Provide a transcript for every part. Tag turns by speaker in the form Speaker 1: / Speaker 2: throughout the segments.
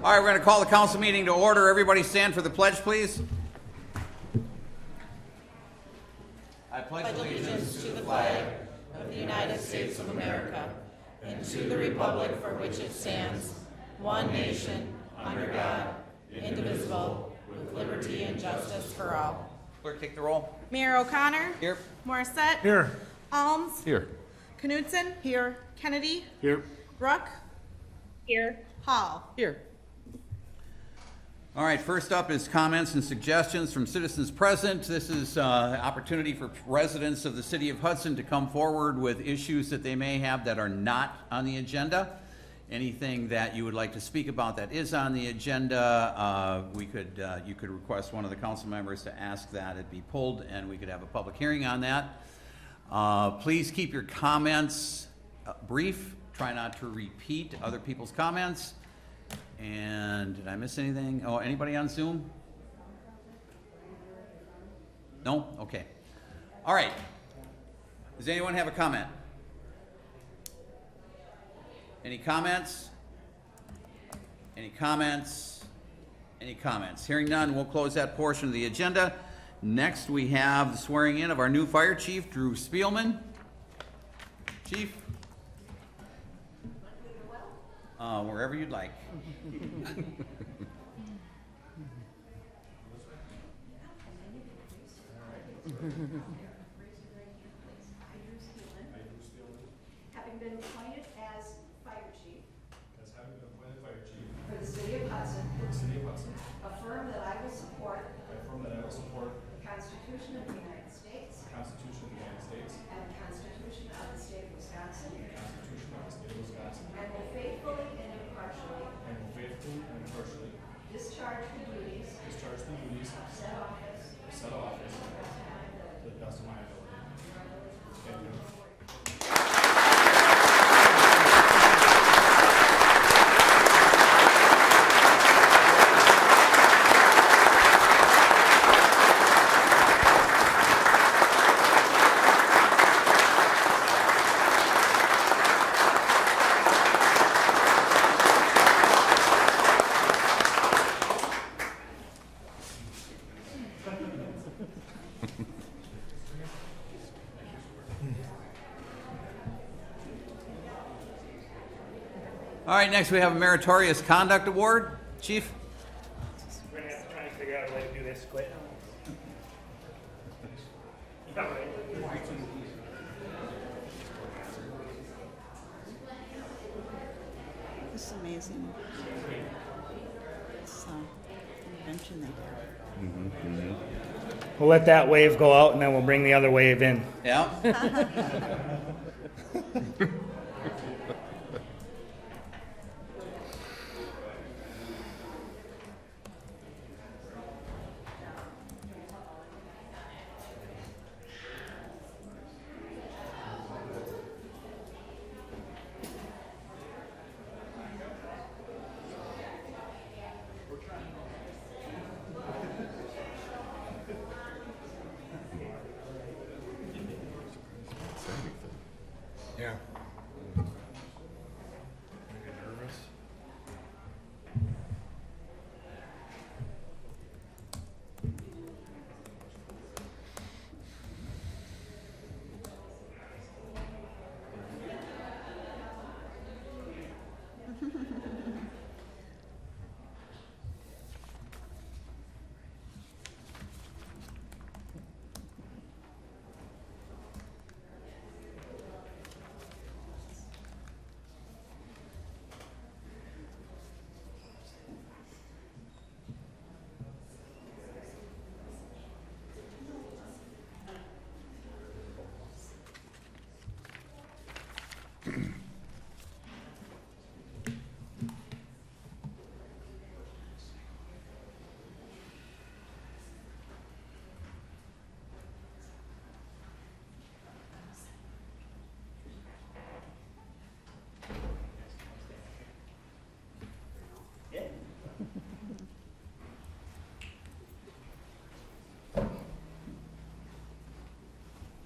Speaker 1: All right, we're going to call the council meeting to order. Everybody stand for the pledge, please. I pledge
Speaker 2: allegiance to the flag of the United States of America and to the republic for which it stands, one nation, under God, indivisible, with liberty and justice for all.
Speaker 1: Clerk, take the roll.
Speaker 3: Mayor O'Connor.
Speaker 1: Here.
Speaker 3: Morissette.
Speaker 4: Here.
Speaker 3: Alms.
Speaker 4: Here.
Speaker 3: Knudsen. Here. Kennedy.
Speaker 4: Here.
Speaker 3: Brooke.
Speaker 2: Here.
Speaker 3: Hall.
Speaker 2: Here.
Speaker 1: All right, first up is comments and suggestions from citizens present. This is an opportunity for residents of the city of Hudson to come forward with issues that they may have that are not on the agenda. Anything that you would like to speak about that is on the agenda, you could request one of the council members to ask that it be pulled, and we could have a public hearing on that. Please keep your comments brief. Try not to repeat other people's comments. And did I miss anything? Oh, anybody on Zoom? No? Okay. All right. Does anyone have a comment? Any comments? Any comments? Any comments? Hearing none, we'll close that portion of the agenda. Next, we have the swearing in of our new fire chief, Drew Spielman. Chief? Wherever you'd like.
Speaker 5: Having been appointed as fire chief for the city of Hudson, affirm that I will support the Constitution of the United States and the Constitution of the state of Wisconsin, and will faithfully and impartially discharge the duties of said office
Speaker 4: To the best of my ability. Thank you.
Speaker 1: All right, next we have a Meritorious Conduct Award. Chief?
Speaker 6: We're gonna have to try and figure out a way to do this quick. Yeah, right.
Speaker 3: This is amazing. This invention they have.
Speaker 6: We'll let that wave go out and then we'll bring the other wave in.
Speaker 1: Yeah?
Speaker 4: Yeah. I get nervous.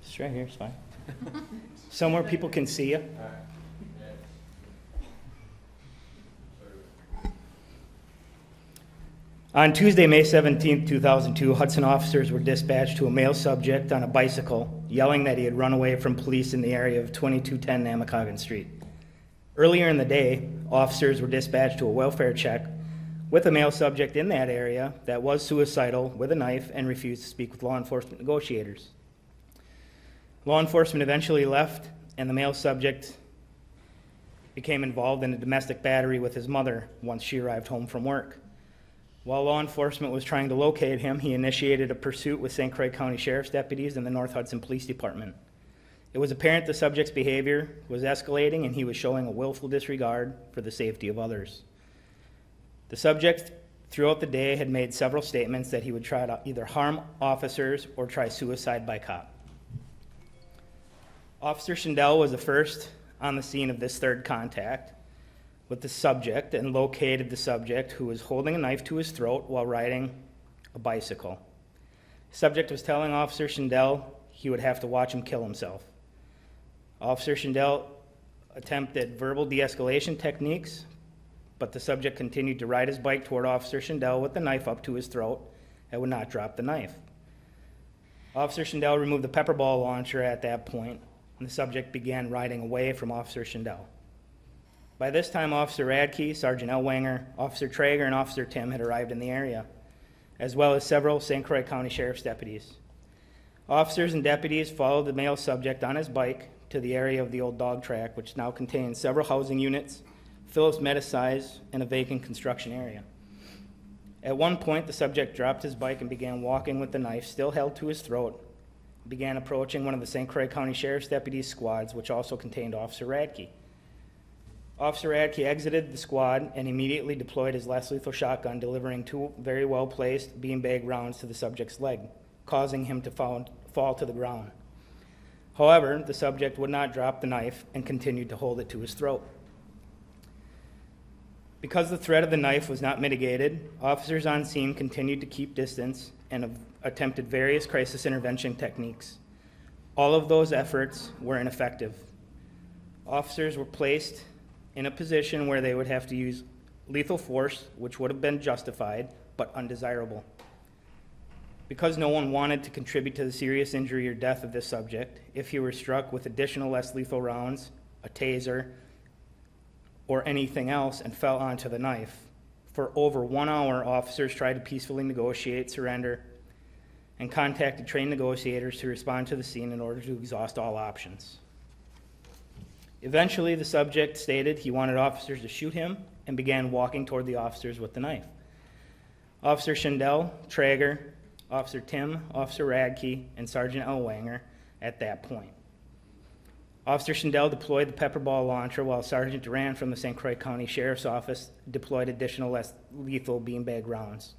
Speaker 6: It's right here, it's fine. Somewhere people can see you. On Tuesday, May 17, 2002, Hudson officers were dispatched to a male subject on a bicycle, yelling that he had run away from police in the area of 2210 Namacoggin Street. Earlier in the day, officers were dispatched to a welfare check with a male subject in that area that was suicidal with a knife and refused to speak with law enforcement negotiators. Law enforcement eventually left, and the male subject became involved in a domestic battery with his mother once she arrived home from work. While law enforcement was trying to locate him, he initiated a pursuit with St. Croix County Sheriff's deputies and the North Hudson Police Department. It was apparent the subject's behavior was escalating and he was showing a willful disregard for the safety of others. The subject, throughout the day, had made several statements that he would try to either harm officers or try suicide by cop. Officer Schindel was the first on the scene of this third contact with the subject and located the subject, who was holding a knife to his throat while riding a bicycle. The subject was telling Officer Schindel he would have to watch him kill himself. Officer Schindel attempted verbal de-escalation techniques, but the subject continued to ride his bike toward Officer Schindel with the knife up to his throat and would not drop the knife. Officer Schindel removed the pepper ball launcher at that point, and the subject began riding away from Officer Schindel. By this time, Officer Radke, Sergeant Ellwanger, Officer Traeger, and Officer Tim had arrived in the area, as well as several St. Croix County Sheriff's deputies. Officers and deputies followed the male subject on his bike to the area of the old dog track, which now contains several housing units, Phillips Medisize, and a vacant construction area. At one point, the subject dropped his bike and began walking with the knife still held to his throat, began approaching one of the St. Croix County Sheriff's deputies' squads, which also contained Officer Radke. Officer Radke exited the squad and immediately deployed his less lethal shotgun, delivering 2 very well-placed beanbag rounds to the subject's leg, causing him to fall to the ground. However, the subject would not drop the knife and continued to hold it to his throat. Because the threat of the knife was not mitigated, officers on scene continued to keep distance and attempted various crisis intervention techniques. All of those efforts were ineffective. Officers were placed in a position where they would have to use lethal force, which would have been justified, but undesirable. Because no one wanted to contribute to the serious injury or death of this subject, if he were struck with additional less lethal rounds, a taser, or anything else and fell onto the knife, for over 1 hour, officers tried to peacefully negotiate surrender and contacted trained negotiators to respond to the scene in order to exhaust all options. Eventually, the subject stated he wanted officers to shoot him and began walking toward the officers with the knife. Officer Schindel, Traeger, Officer Tim, Officer Radke, and Sergeant Ellwanger at that point. Officer Schindel deployed the pepper ball launcher while Sergeant Duran from the St. Croix County Sheriff's Office deployed additional less lethal beanbag rounds.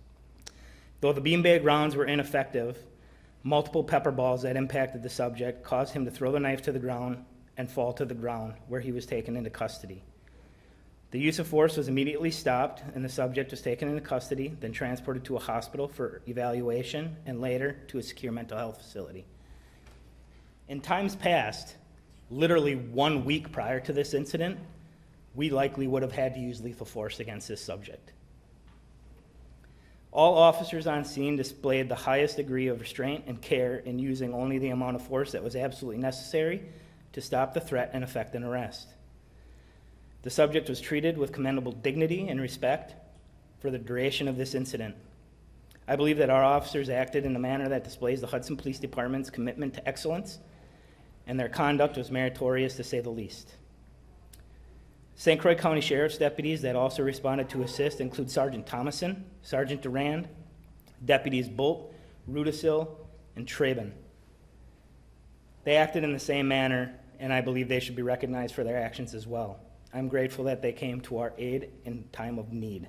Speaker 6: Though the beanbag rounds were ineffective, multiple pepper balls that impacted the subject caused him to throw the knife to the ground and fall to the ground, where he was taken into custody. The use of force was immediately stopped, and the subject was taken into custody, then transported to a hospital for evaluation, and later to a secure mental health facility. In times past, literally 1 week prior to this incident, we likely would have had to use lethal force against this subject. All officers on scene displayed the highest degree of restraint and care in using only the amount of force that was absolutely necessary to stop the threat and effect an arrest. The subject was treated with commendable dignity and respect for the duration of this incident. I believe that our officers acted in a manner that displays the Hudson Police Department's commitment to excellence, and their conduct was meritorious to say the least. St. Croix County Sheriff's deputies that also responded to assist include Sergeant Thomason, Sergeant Durand, Deputies Bolt, Rudisil, and Traben. They acted in the same manner, and I believe they should be recognized for their actions as well. I'm grateful that they came to our aid in time of need.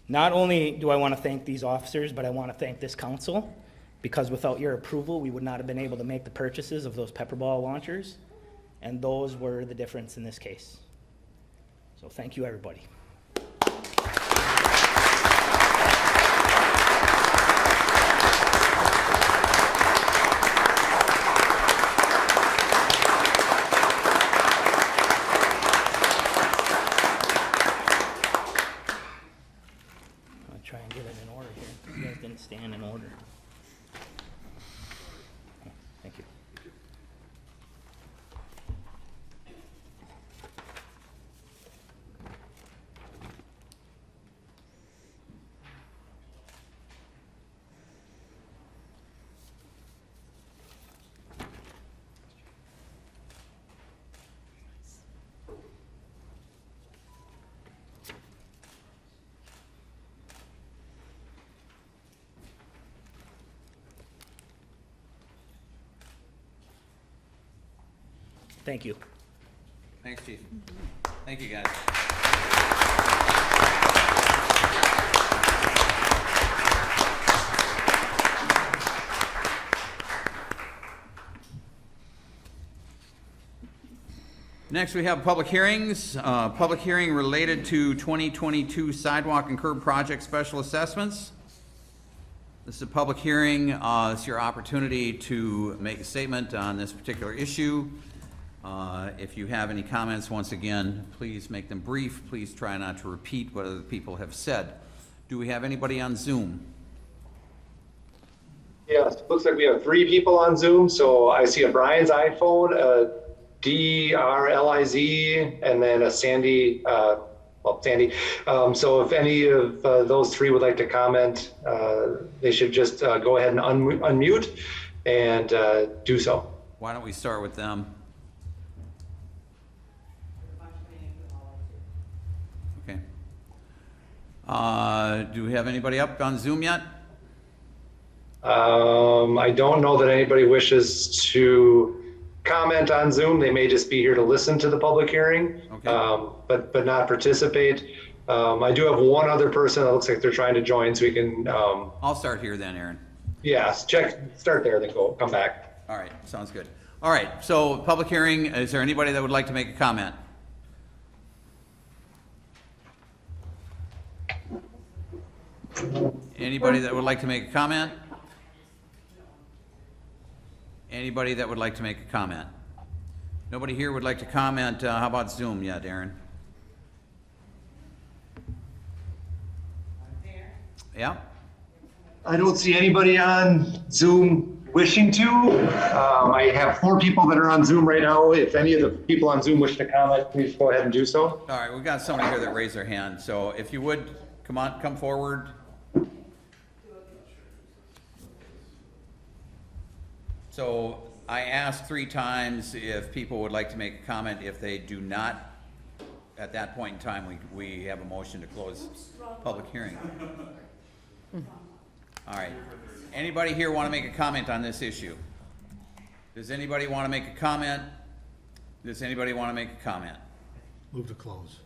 Speaker 6: Not only do I want to thank these officers, but I want to thank this council, because without your approval, we would not have been able to make the purchases of those pepper ball launchers, and those were the difference in this case. So thank you, everybody. I'll try and Thank you.
Speaker 1: Thanks, Chief. Thank you, guys. Next, we have public hearings. Public hearing related to 2022 sidewalk and curb project special assessments. This is a public hearing. It's your opportunity to make a statement on this particular issue. If you have any comments, once again, please make them brief. Please try not to repeat what other people have said. Do we have anybody on Zoom?
Speaker 7: Yes, looks like we have 3 people on Zoom. So I see a Brian's iPhone, a DRLIZ, and then a Sandy, Sandy. So if any of those 3 would like to comment, they should just go ahead and unmute and do so.
Speaker 1: Why don't we start with them? Okay. Do we have anybody up on Zoom yet?
Speaker 7: I don't know that anybody wishes to comment on Zoom. They may just be here to listen to the public hearing,
Speaker 1: Okay.
Speaker 7: but not participate. I do have one other person that looks like they're trying to join, so we can,
Speaker 1: I'll start here then, Aaron.
Speaker 7: start there, then come back.
Speaker 1: All right, sounds good. All right, so public hearing, is there anybody that would like to make a comment? Anybody that would like to make a comment? Anybody that would like to make a comment? Nobody here would like to comment. How about Zoom yet, Aaron? Yeah?
Speaker 7: I don't see anybody on Zoom wishing to. I have 4 people that are on Zoom right now. If any of the people on Zoom wish to comment, please go ahead and do so.
Speaker 1: All right, we've got somebody here that raised their hand, so if you would, come forward. So I asked 3 times if people would like to make a comment. If they do not, at that point in time, we have a motion to close public hearing. All right. Anybody here want to make a comment on this issue? Does anybody want to make a comment? Does anybody want to make a comment?
Speaker 4: Move to close.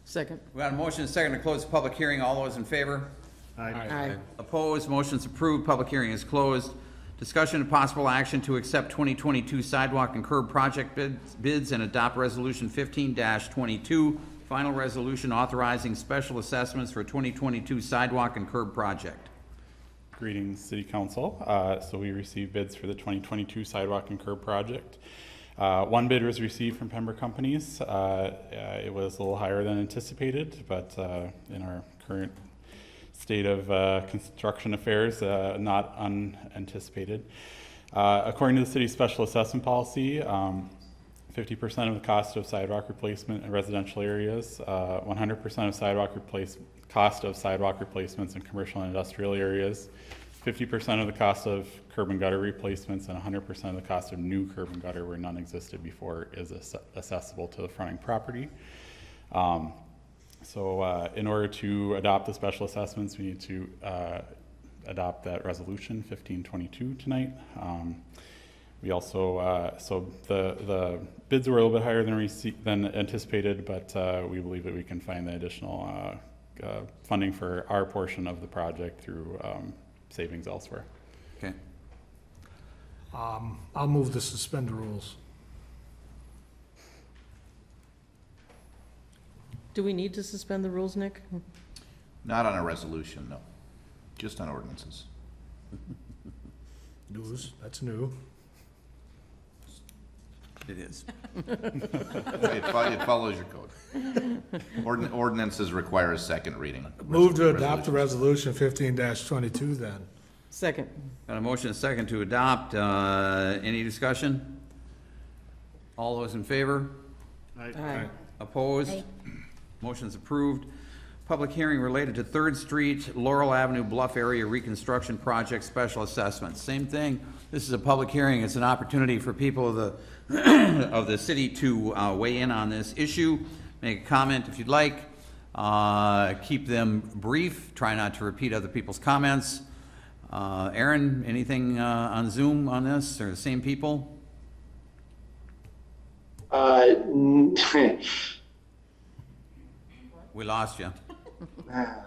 Speaker 8: Second.
Speaker 1: We got a motion and a second to close the public hearing. All those in favor?
Speaker 8: Aye.
Speaker 1: Opposed? Motion's approved. Public hearing is closed. Discussion and possible action to accept 2022 sidewalk and curb project bids and adopt Resolution 15-22, final resolution authorizing special assessments for 2022 sidewalk and curb project.
Speaker 9: Greetings, City Council. So we received bids for the 2022 sidewalk and curb project. 1 bid was received from Pembroke Companies. It was a little higher than anticipated, but in our current state of construction affairs, not unanticipated. According to the city's special assessment policy, 50% of the cost of sidewalk replacement in residential areas, 100% of cost of sidewalk replacements in commercial and industrial areas, 50% of the cost of curb and gutter replacements, and 100% of the cost of new curb and gutter where none existed before is accessible to the fronting property. So in order to adopt the special assessments, we need to adopt that resolution 1522 tonight. We also, so the bids were a little bit higher than anticipated, but we believe that we can find the additional funding for our portion of the project through savings elsewhere.
Speaker 1: Okay.
Speaker 4: I'll move to suspend the rules.
Speaker 8: Do we need to suspend the rules, Nick?
Speaker 10: Not on a resolution, no. Just on ordinances.
Speaker 4: News, that's new.
Speaker 1: It is.
Speaker 10: It follows your code. Ordinances require a second reading.
Speaker 4: Move to adopt the resolution 15-22 then.
Speaker 8: Second.
Speaker 1: Got a motion and a second to adopt. Any discussion? All those in favor?
Speaker 8: Aye.
Speaker 1: Opposed? Motion's approved. Public hearing related to 3rd Street, Laurel Avenue Bluff Area Reconstruction Project Special Assessments. Same thing. This is a public hearing. It's an opportunity for people of the of the city to weigh in on this issue, make a comment if you'd like. Keep them brief. Try not to repeat other people's comments. Aaron, anything on Zoom on this, or the same people? We lost you.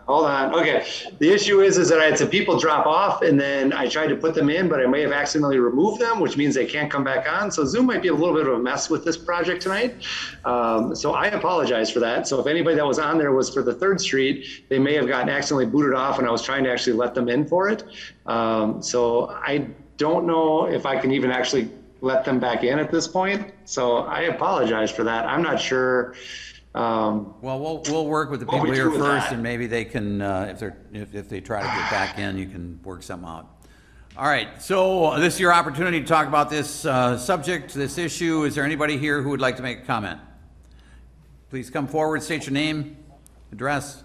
Speaker 7: Hold on. Okay. The issue is that I had some people drop off and then I tried to put them in, but I may have accidentally removed them, which means they can't come back on. So Zoom might be a little bit of a mess with this project tonight. So I apologize for that. So if anybody that was on there was for the 3rd Street, they may have gotten accidentally booted off and I was trying to actually let them in for it. So I don't know if I can even actually let them back in at this point. So I apologize for that. I'm not sure.
Speaker 1: Well, we'll work with the
Speaker 7: What
Speaker 1: people
Speaker 7: we
Speaker 1: here
Speaker 7: do with
Speaker 1: first,
Speaker 7: that.
Speaker 1: and maybe they can, if they try to get back in, you can work something out. All right, so this is your opportunity to talk about this subject, this issue. Is there anybody here who would like to make a comment? Please come forward, state your name, address.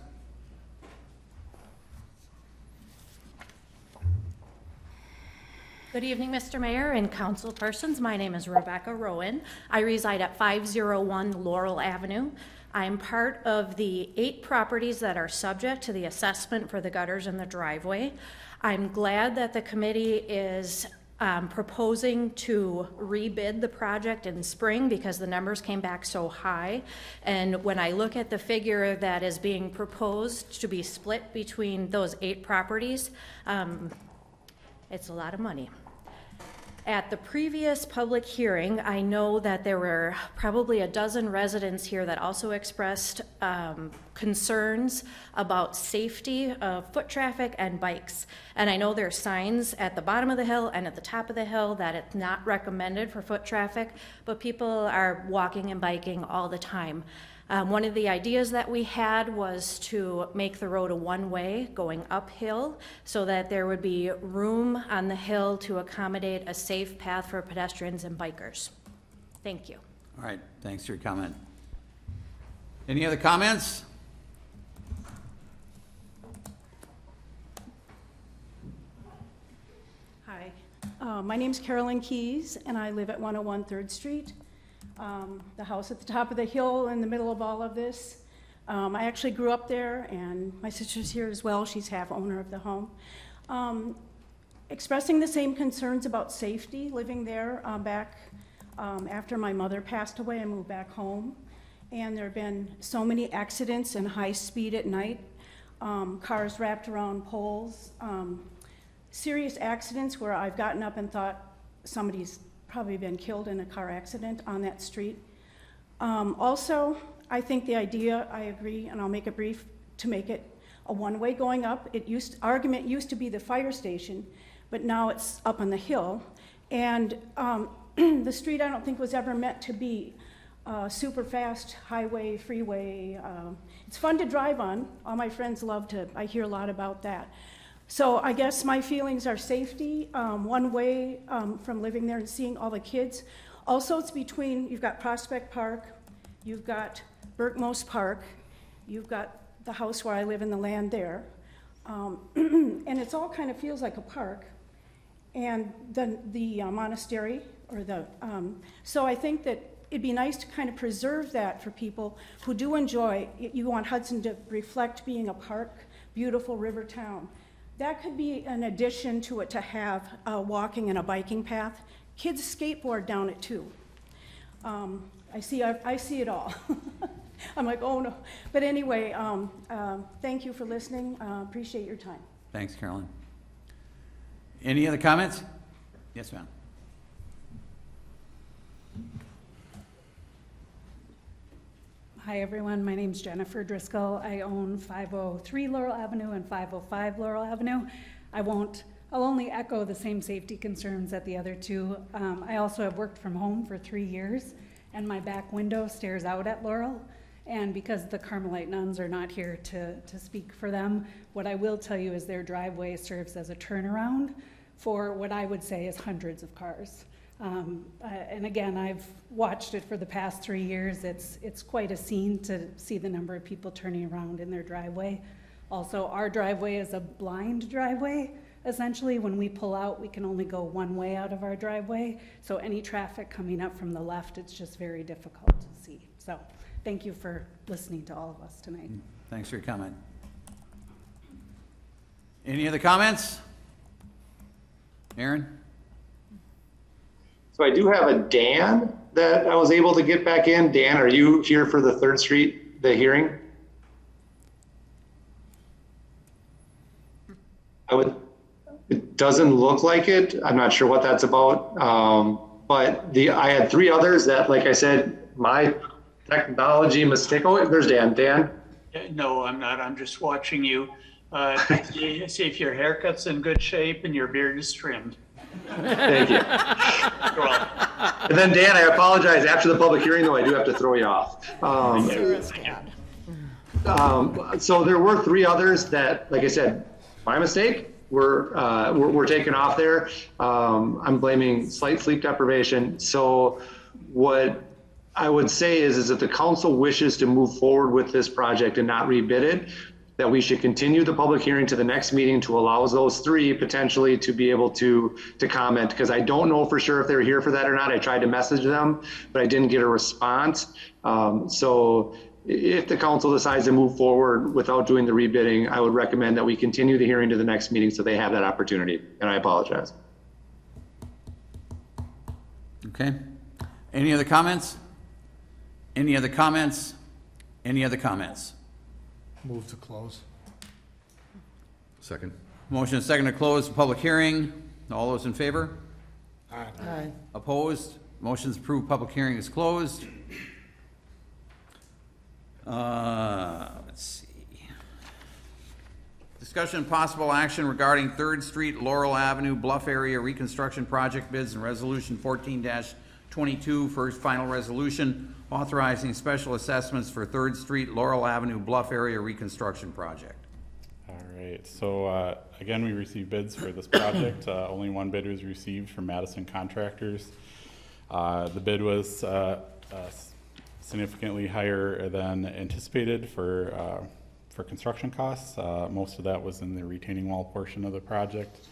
Speaker 11: Good evening, Mr. Mayor and council persons. My name is Rebecca Rowan. I reside at 501 Laurel Avenue. I'm part of the 8 properties that are subject to the assessment for the gutters and the driveway. I'm glad that the committee is proposing to rebid the project in spring because the numbers came back so high. And when I look at the figure that is being proposed to be split between those 8 properties, it's a lot of money. At the previous public hearing, I know that there were probably a dozen residents here that also expressed concerns about safety of foot traffic and bikes. And I know there are signs at the bottom of the hill and at the top of the hill that it's not recommended for foot traffic, but people are walking and biking all the time. One of the ideas that we had was to make the road a one-way going uphill so that there would be room on the hill to accommodate a safe path for pedestrians and bikers. Thank you.
Speaker 1: All right, thanks for your comment. Any other comments?
Speaker 5: Hi, my name's Carolyn Keys, and I live at 101 3rd Street. The house at the top of the hill in the middle of all of this. I actually grew up there, and my sister's here as well. She's half owner of the home. Expressing the same concerns about safety, living there back after my mother passed away, I moved back home. And there have been so many accidents and high speed at night, cars wrapped around poles, serious accidents where I've gotten up and thought somebody's probably been killed in a car accident on that street. Also, I think the idea, I agree, and I'll make it brief, to make it a one-way going up. Argument used to be the fire station, but now it's up on the hill. And the street I don't think was ever meant to be super fast highway, freeway. It's fun to drive on. All my friends love to, I hear a lot about that. So I guess my feelings are safety, one way from living there and seeing all the kids. Also, it's between, you've got Prospect Park, you've got Burkmose Park, you've got the house where I live in the land there. And it's all kind of feels like a park. And the monastery, or so I think that it'd be nice to kind of preserve that for people who do enjoy, you want Hudson to reflect being a park, beautiful river town. That could be an addition to it, to have a walking and a biking path. Kids skateboard down it too. I see it all. I'm like, oh no. But anyway, thank you for listening. Appreciate your time.
Speaker 1: Thanks, Carolyn. Any other comments? Yes, ma'am.
Speaker 12: Hi everyone, my name's Jennifer Driscoll. I own 503 Laurel Avenue and 505 Laurel Avenue. I'll only echo the same safety concerns that the other two. I also have worked from home for 3 years, and my back window stares out at Laurel. And because the Carmelite nuns are not here to speak for them, what I will tell you is their driveway serves as a turnaround for what I would say is hundreds of cars. And again, I've watched it for the past 3 years. It's quite a scene to see the number of people turning around in their driveway. Also, our driveway is a blind driveway. Essentially, when we pull out, we can only go one way out of our driveway. So any traffic coming up from the left, it's just very difficult to see. So thank you for listening to all of us tonight.
Speaker 1: Thanks for your comment. Any other comments? Aaron?
Speaker 7: So I do have a Dan that I was able to get back in. Dan, are you here for the 3rd Street, the hearing? It doesn't look like it. I'm not sure what that's about. But I had 3 others that, like I said, my technology mistake. Oh, there's Dan. Dan?
Speaker 13: No, I'm not. I'm just watching you. See if your haircut's in good shape and your beard is trimmed.
Speaker 7: Thank you.
Speaker 13: You're welcome.
Speaker 7: And then Dan, I apologize. After the public hearing, though, I do have to throw you off. So there were 3 others that, like I said, my mistake. We're taken off there. I'm blaming slight sleep deprivation. So what I would say is if the council wishes to move forward with this project and not rebid it, that we should continue the public hearing to the next meeting to allow those 3 potentially to be able to comment, because I don't know for sure if they're here for that or not. I tried to message them, but I didn't get a response. So if the council decides to move forward without doing the rebidding, I would recommend that we continue the hearing to the next meeting so they have that opportunity, and I apologize.
Speaker 1: Okay. Any other comments? Any other comments? Any other comments?
Speaker 4: Move to close.
Speaker 10: Second.
Speaker 1: Motion and second to close the public hearing. All those in favor?
Speaker 8: Aye.
Speaker 1: Opposed? Motion's approved. Public hearing is closed. Let's see. Discussion and possible action regarding 3rd Street, Laurel Avenue, Bluff Area Reconstruction Project bids and Resolution 14-22, first final resolution authorizing special assessments for 3rd Street, Laurel Avenue, Bluff Area Reconstruction Project.
Speaker 9: All right, so again, we received bids for this project. Only 1 bid was received from Madison Contractors. The bid was significantly higher than anticipated for construction costs. Most of that was in the retaining wall portion of the project.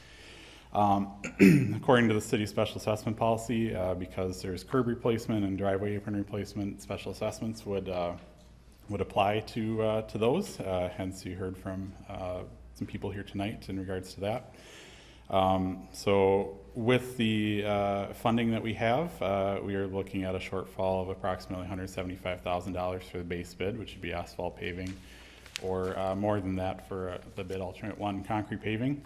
Speaker 9: According to the city special assessment policy, because there's curb replacement and driveway apron replacement, special assessments would apply to those. Hence, you heard from some people here tonight in regards to that. So with the funding that we have, we are looking at a shortfall of approximately $175,000 for the base bid, which would be asphalt paving, or more than that for the bid alternate 1, concrete paving.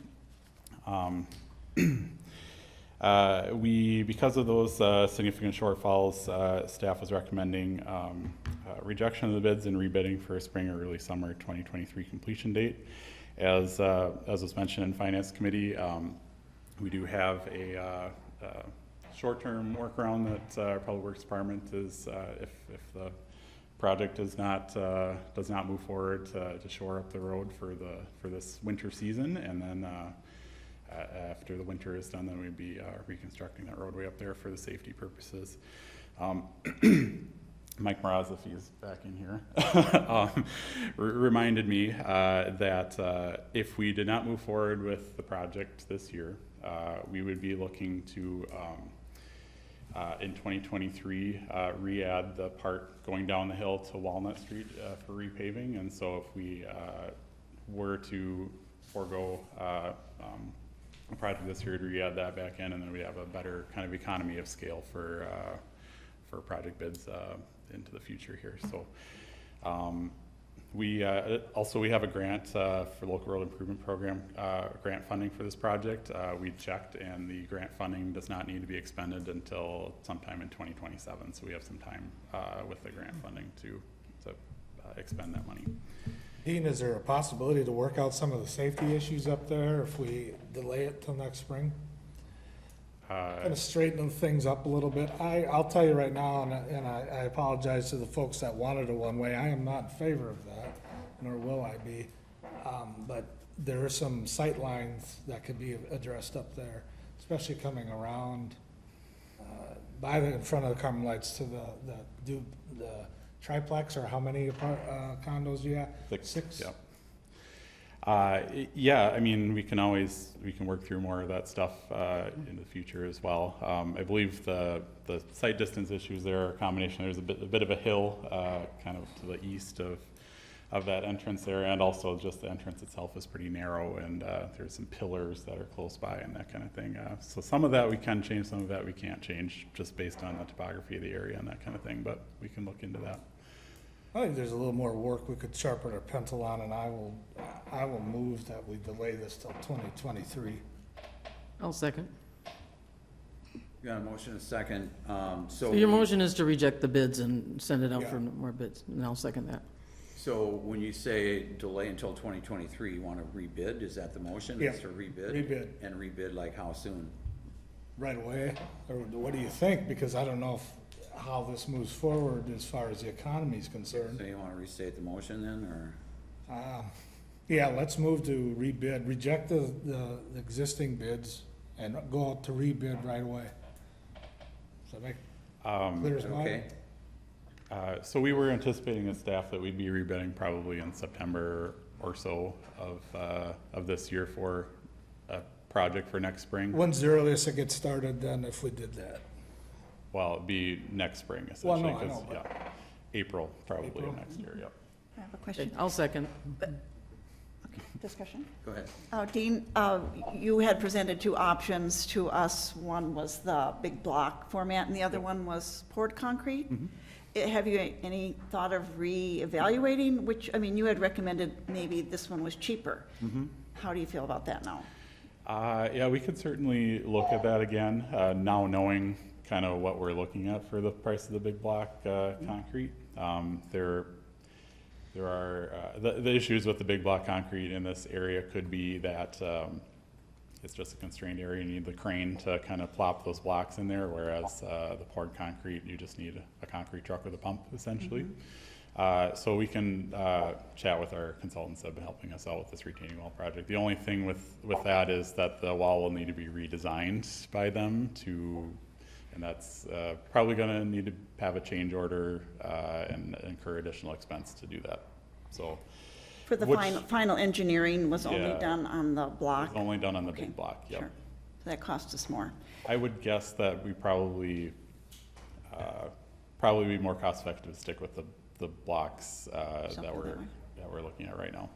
Speaker 9: Because of those significant shortfalls, staff was recommending rejection of the bids and rebidding for a spring or early summer 2023 completion date. As was mentioned in Finance Committee, we do have a short-term workaround that our Public Works Department is, if the project does not move forward, to shore up the road for this winter season, and then after the winter is done, then we'd be reconstructing that roadway up there for the safety purposes. Mike Mraz, if he's back in here, reminded me that if we did not move forward with the project this year, we would be looking to, in 2023, re-add the part going down the hill to Walnut Street for repaving. And so if we were to forego a project this year, to re-add that back in, and then we have a better kind of economy of scale for project bids into the future here. So we have a grant for local road improvement program, grant funding for this project. We checked, and the grant funding does not need to be expended until sometime in 2027. So we have some time with the grant funding to expend that money.
Speaker 4: Dean, is there a possibility to work out some of the safety issues up there if we delay it till next spring? Kind of straighten things up a little bit. I'll tell you right now, and I apologize to the folks that wanted a one-way. I am not in favor of that, nor will I be. But there are some sight lines that could be addressed up there, especially coming around in front of the Carmen Lights to the triplex, or how many condos do you have? 6?
Speaker 9: Yep. Yeah, I mean, we can work through more of that stuff in the future as well. I believe the site distance issues there are a combination. There's a bit of a hill kind of to the east of of that entrance there, and also just the entrance itself is pretty narrow, and there's some pillars that are close by and that kind of thing. So some of that we can change, some of that we can't change, just based on the topography of the area and that kind of thing, but we can look into that.
Speaker 4: I think there's a little more work we could sharpen our pencil on, and I will move that we delay this till 2023.
Speaker 8: I'll second.
Speaker 1: You got a motion and a second.
Speaker 8: So your motion is to reject the bids and send it out for
Speaker 4: Yeah.
Speaker 8: more bids, and I'll second that.
Speaker 1: So when you say delay until 2023, you want to rebid? Is that the motion?
Speaker 4: Yeah.
Speaker 1: Is to rebid?
Speaker 4: Rebid.
Speaker 1: And rebid like how soon?
Speaker 4: Right away, or what do you think? Because I don't know how this moves forward as far as the economy is concerned.
Speaker 1: So you want to restate the motion then, or?
Speaker 4: Yeah, let's move to rebid, reject the existing bids and go out to rebid right away. Does that make clear as mud?
Speaker 1: Okay.
Speaker 9: So we were anticipating as staff that we'd be rebidding probably in September or so of this year for a project for next spring.
Speaker 4: When's the earliest it gets started then if we did that?
Speaker 9: Well, it'd be next spring
Speaker 4: Well,
Speaker 9: essentially,
Speaker 4: no, I
Speaker 9: 'cause,
Speaker 4: know, but-
Speaker 9: yeah, April probably
Speaker 4: April.
Speaker 9: of next year, yep.
Speaker 3: I have a question.
Speaker 8: I'll second.
Speaker 3: Discussion?
Speaker 1: Go ahead.
Speaker 3: Dean, you had presented two options to us. One was the big block format, and the other one was poured concrete. Have you any thought of re-evaluating which, I mean, you had recommended maybe this one was cheaper. How do you feel about that now?
Speaker 9: Yeah, we could certainly look at that again, now knowing kind of what we're looking at for the price of the big block concrete. There are the issues with the big block concrete in this area could be that it's just a constrained area. You need the crane to kind of plop those blocks in there, whereas the poured concrete, you just need a concrete truck with a pump, essentially. So we can chat with our consultants that have been helping us out with this retaining wall project. The only thing with that is that the wall will need to be redesigned by them and that's probably going to need to have a change order and incur additional expense to do that. So
Speaker 3: For the final engineering was only
Speaker 9: Yeah.
Speaker 3: done on the block?
Speaker 9: it's only done on the
Speaker 3: Okay,
Speaker 9: big block, yep.
Speaker 3: sure. That cost us more.
Speaker 9: I would guess that we probably be more cost effective to stick with the blocks that
Speaker 3: Something that way.
Speaker 9: we're looking at right now.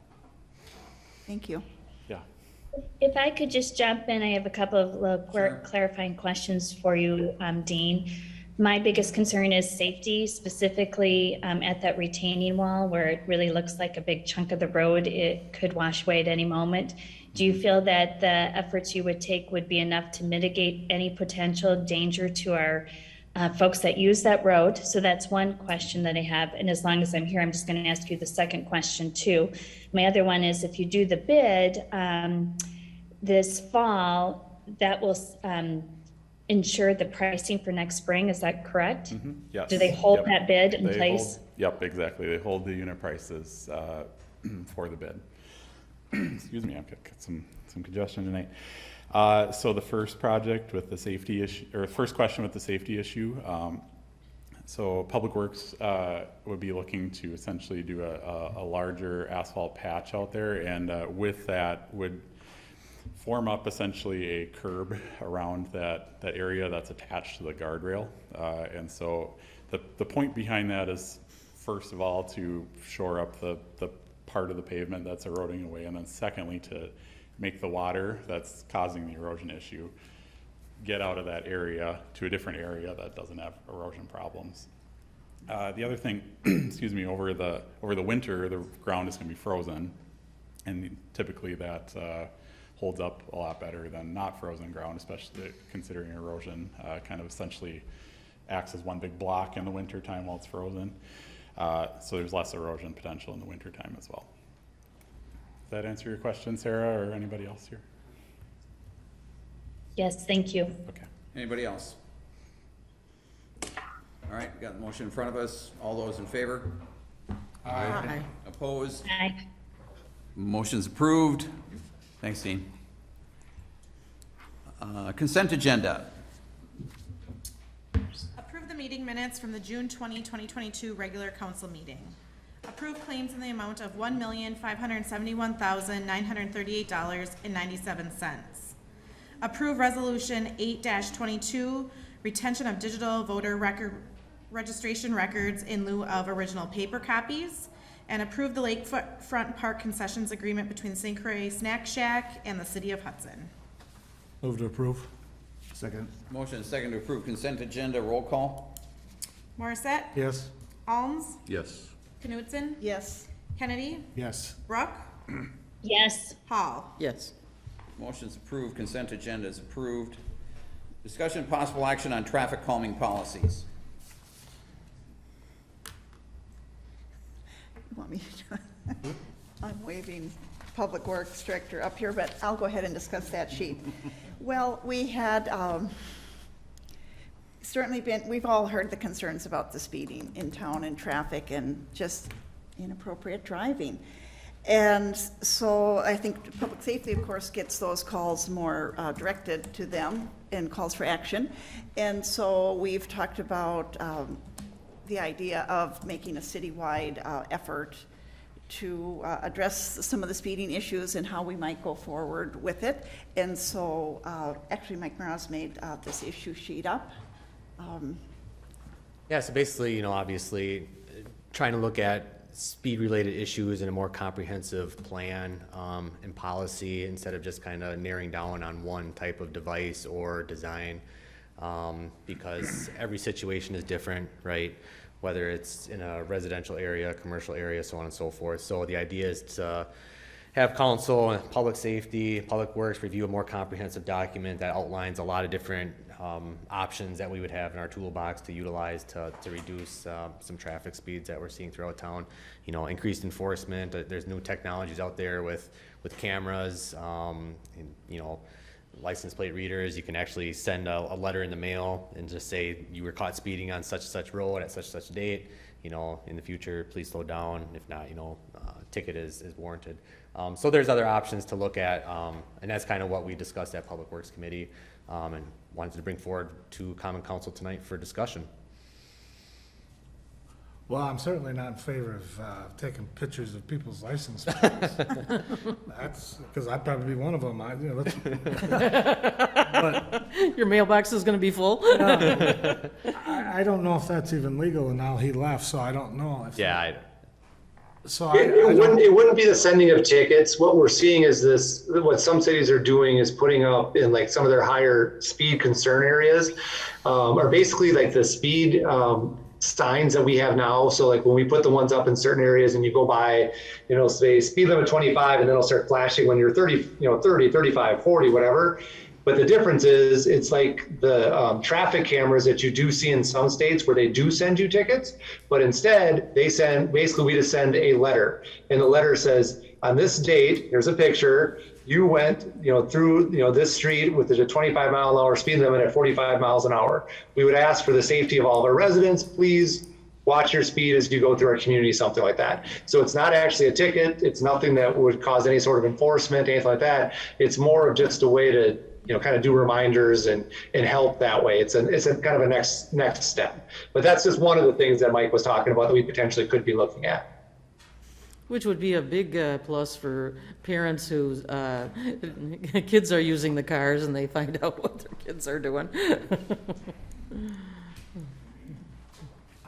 Speaker 3: Thank you.
Speaker 9: Yeah.
Speaker 14: If I could just jump in, I have a couple of little
Speaker 1: Sure.
Speaker 14: clarifying questions for you, Dean. My biggest concern is safety, specifically at that retaining wall where it really looks like a big chunk of the road. It could wash away at any moment. Do you feel that the efforts you would take would be enough to mitigate any potential danger to our folks that use that road? So that's one question that I have. And as long as I'm here, I'm just going to ask you the second question too. My other one is if you do the bid this fall, that will ensure the pricing for next spring. Is that correct?
Speaker 9: Yes.
Speaker 14: Do they hold
Speaker 9: Yep.
Speaker 14: that bid in
Speaker 9: They
Speaker 14: place?
Speaker 9: hold- Yep, exactly. They hold the unit prices for the bid. Excuse me, I've got some congestion tonight. So the first project with the safety issue, or first question with the safety issue, so Public Works would be looking to essentially do a larger asphalt patch out there, and with that would form up essentially a curb around that area that's attached to the guardrail. And so the point behind that is, first of all, to shore up the part of the pavement that's eroding away, and then secondly, to make the water that's causing the erosion issue get out of that area to a different area that doesn't have erosion problems. The other thing, excuse me, over the winter, the ground is going to be frozen, and typically that holds up a lot better than not frozen ground, especially considering erosion kind of essentially acts as one big block in the winter time while it's frozen. So there's less erosion potential in the winter time as well. Does that answer your question, Sarah, or anybody else here?
Speaker 14: Yes, thank you.
Speaker 9: Okay.
Speaker 1: Anybody else? All right, we got the motion in front of us. All those in favor?
Speaker 8: Aye.
Speaker 1: Opposed?
Speaker 14: Aye.
Speaker 1: Motion's approved. Thanks, Dean. Consent agenda.
Speaker 15: Approve the meeting minutes from the June 20, 2022 regular council meeting. Approve claims in the amount of $1,571,938.97. Approve resolution 8-22, retention of digital voter registration records in lieu of original paper copies. and approve the lakefront park concessions agreement between St. Croix Snack Shack and the City of Hudson.
Speaker 4: Move to approve. Second.
Speaker 1: Motion and second to approve consent agenda. Roll call.
Speaker 15: Morissette?
Speaker 4: Yes.
Speaker 15: Alms?
Speaker 10: Yes.
Speaker 15: Knutson?
Speaker 3: Yes.
Speaker 15: Kennedy?
Speaker 4: Yes.
Speaker 15: Ruck?
Speaker 14: Yes.
Speaker 15: Hall?
Speaker 8: Yes.
Speaker 1: Motion's approved. Consent agenda is approved. Discussion and possible action on traffic calming policies.
Speaker 3: You want me to? I'm waving Public Works Director up here, but I'll go ahead and discuss that sheet. Well, we had certainly we've all heard the concerns about the speeding in town and traffic and just inappropriate driving. And so I think public safety, of course, gets those calls more directed to them and calls for action. And so we've talked about the idea of making a citywide effort to address some of the speeding issues and how we might go forward with it. And so actually Mike Meadows made this issue sheet up.
Speaker 16: Yeah, so basically, obviously trying to look at speed-related issues in a more comprehensive plan and policy instead of just kind of narrowing down on one type of device or design because every situation is different, right? Whether it's in a residential area, commercial area, so on and so forth. So the idea is to have council and public safety, public works review a more comprehensive document that outlines a lot of different options that we would have in our toolbox to utilize to reduce some traffic speeds that we're seeing throughout town. Increased enforcement. There's new technologies out there with cameras, and, license plate readers. You can actually send a letter in the mail and just say you were caught speeding on such and such road at such and such date. In the future, please slow down. If not, ticket is warranted. So there's other options to look at, and that's kind of what we discussed at Public Works Committee, and wanted to bring forward to Common Council tonight for discussion.
Speaker 4: Well, I'm certainly not in favor of taking pictures of people's license plates. That's because I'd probably be one of them. But,
Speaker 8: Your mailbox is going to be full?
Speaker 4: I don't know if that's even legal, and now he left, so I don't know.
Speaker 7: It wouldn't be the sending of tickets. What we're seeing is this, what some cities are doing is putting up in like some of their higher speed concern areas, are basically like the speed signs that we have now. So like when we put the ones up in certain areas and you go by, say speed limit 25 and then it'll start flashing when you're 30, 30, 35, 40, whatever. But the difference is it's like the traffic cameras that you do see in some states where they do send you tickets, but instead we just send a letter, and the letter says, on this date, here's a picture, you went, through, this street with a 25-mile-an-hour speed limit at 45 miles an hour. We would ask for the safety of all of our residents, please watch your speed as you go through our community, something like that. So it's not actually a ticket. It's nothing that would cause any sort of enforcement, anything like that. It's more of just a way to kind of do reminders and help that way. It's a kind of a next step. But that's just one of the things that Mike was talking about that we potentially could be looking at.
Speaker 8: Which would be a big plus for parents whose kids are using the cars and they find out what their kids are doing.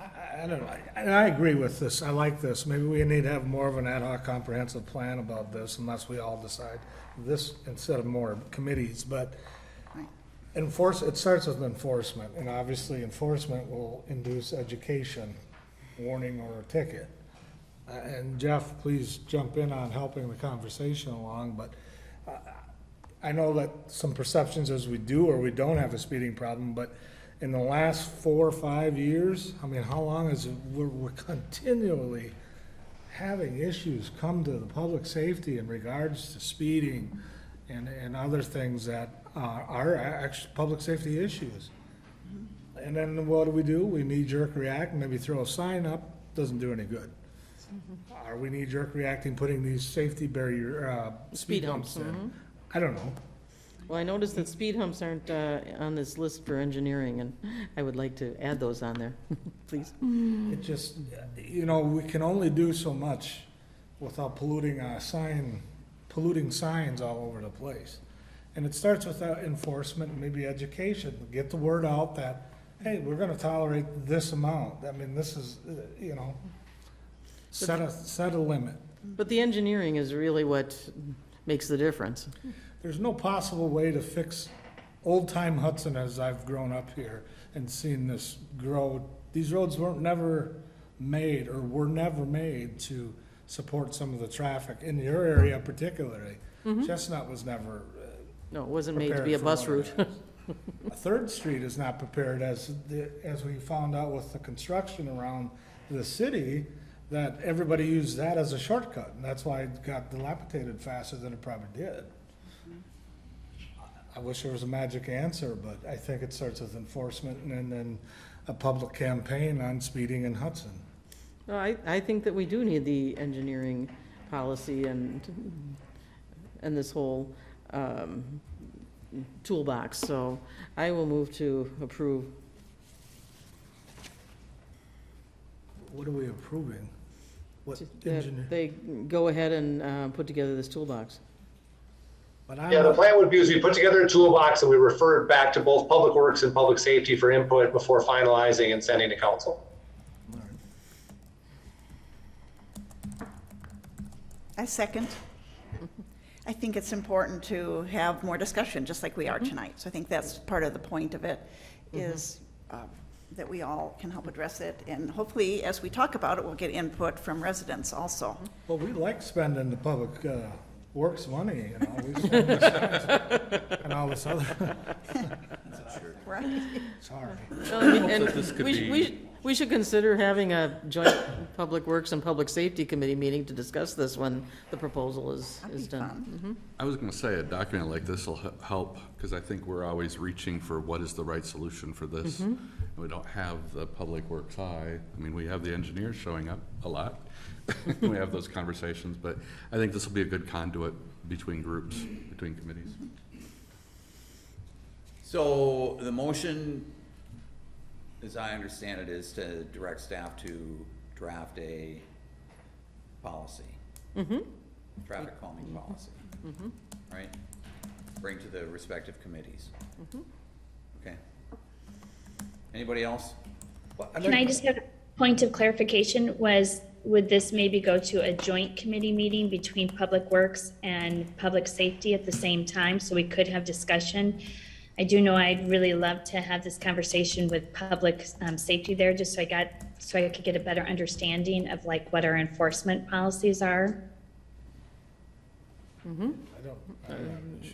Speaker 4: I don't know. And I agree with this. I like this. Maybe we need to have more of an ad hoc comprehensive plan about this unless we all decide this instead of more committees. But it starts with enforcement, and obviously enforcement will induce education, warning, or a ticket. And Jeff, please jump in on helping the conversation along. But I know that some perceptions is we do or we don't have a speeding problem, but in the last 4 or 5 years, how long is it? We're continually having issues come to the public safety in regards to speeding and other things that are actually public safety issues. And then what do? We knee-jerk react, maybe throw a sign up, doesn't do any good. Are we knee-jerk reacting, putting these safety barrier speed humps in? I don't know.
Speaker 8: Well, I noticed that speed humps aren't on this list for engineering, and I would like to add those on there, please.
Speaker 4: It just, we can only do so much without polluting signs all over the place. And it starts with enforcement and maybe education. Get the word out that, hey, we're going to tolerate this amount. This is, set a limit.
Speaker 8: But the engineering is really what makes the difference.
Speaker 4: There's no possible way to fix old-time Hudson as I've grown up here and seen this grow. These roads were never made to support some of the traffic in your area particularly. Chestnut was never
Speaker 8: No, it wasn't made to be a
Speaker 4: prepared
Speaker 8: bus
Speaker 4: for what
Speaker 8: route.
Speaker 4: it is. A Third Street is not prepared as we found out with the construction around the city, that everybody used that as a shortcut, and that's why it got dilapidated faster than it probably did. I wish there was a magic answer, but I think it starts with enforcement and then a public campaign on speeding in Hudson.
Speaker 8: No, I think that we do need the engineering policy and this whole toolbox, so I will move to approve.
Speaker 4: What are we approving? What
Speaker 8: That
Speaker 4: engineer?
Speaker 8: they go ahead and put together this toolbox.
Speaker 4: But
Speaker 7: Yeah, the plan would be is we put together a toolbox and we refer it back to both Public Works and Public Safety for input before finalizing and sending to council.
Speaker 3: I second. I think it's important to have more discussion, just like we are tonight. So I think that's part of the point of it, is that we all can help address it. And hopefully, as we talk about it, we'll get input from residents also.
Speaker 4: Well, we like spending the public works money, you know, we spend this and all this other.
Speaker 3: Right.
Speaker 4: Sorry.
Speaker 8: Well, I mean, and we should consider having a joint Public Works and Public Safety Committee meeting to discuss this when the proposal is done.
Speaker 17: I was going to say, a document like this will help, because I think we're always reaching for what is the right solution for this. We don't have the Public Works eye. I mean, we have the engineers showing up a lot. We have those conversations, but I think this will be a good conduit between groups, between committees.
Speaker 1: So the motion, as I understand it, is to direct staff to draft a policy. Traffic calming policy. Right? Bring to the respective committees. Okay. Anybody else?
Speaker 14: Can I just have a point of clarification? Would this maybe go to a joint committee meeting between Public Works and Public Safety at the same time, so we could have discussion? I do know I'd really love to have this conversation with Public Safety there, just so I could get a better understanding of like what our enforcement policies are.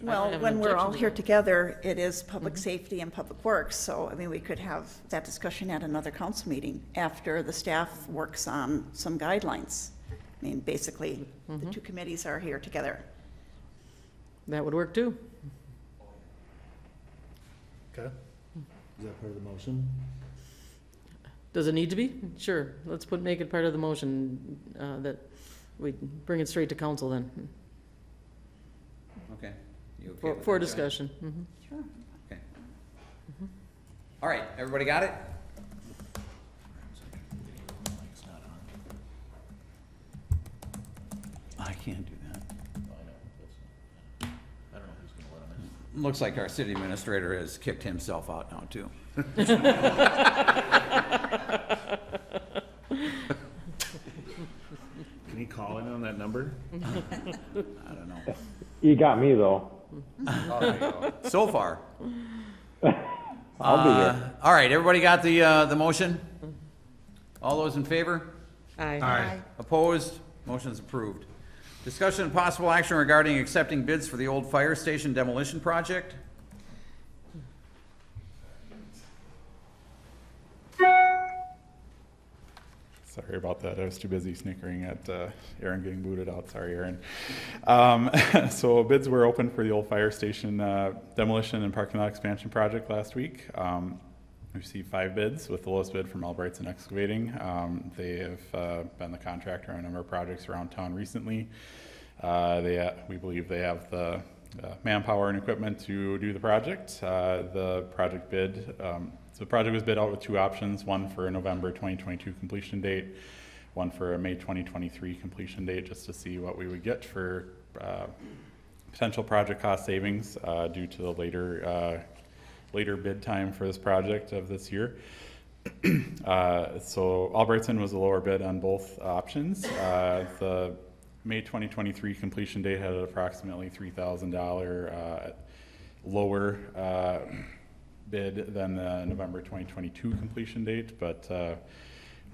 Speaker 3: Well, when we're all here together, it is Public Safety and Public Works, so, I mean, we could have that discussion at another council meeting after the staff works on some guidelines. I mean, basically, the two committees are here together.
Speaker 8: That would work too.
Speaker 4: Okay.
Speaker 18: Is that part of the motion?
Speaker 8: Does it need to be? Sure, let's make it part of the motion, that we bring it straight to council then,
Speaker 1: Okay. You okay with
Speaker 8: for
Speaker 1: that, Joe?
Speaker 8: discussion.
Speaker 3: Sure.
Speaker 1: Okay. All right, everybody got it? I can't do that. Looks like our city administrator has kicked himself out now, too.
Speaker 18: Can he call in on that number?
Speaker 1: I don't know.
Speaker 19: You got me, though.
Speaker 1: Oh, there you go. So far.
Speaker 19: I'll be here.
Speaker 1: All right, everybody got the motion? All those in favor?
Speaker 8: Aye.
Speaker 4: Aye.
Speaker 1: Opposed? Motion is approved. Discussion and possible action regarding accepting bids for the old fire station demolition project.
Speaker 9: Sorry about that. I was too busy snickering at Aaron getting booted out. Sorry, Aaron. So bids were open for the old fire station demolition and parking lot expansion project last week. We received 5 bids, with the lowest bid from Albrights and Excavating. They have been the contractor on a number of projects around town recently. We believe they have the manpower and equipment to do the project. The project bid, so the project was bid out with 2 options, one for a November 2022 completion date, one for a May 2023 completion date, just to see what we would get for potential project cost savings due to the later bid time for this project of this year. So Albertson was a lower bid on both options. The May 2023 completion date had an approximately $3,000 lower bid than the November 2022 completion date, but in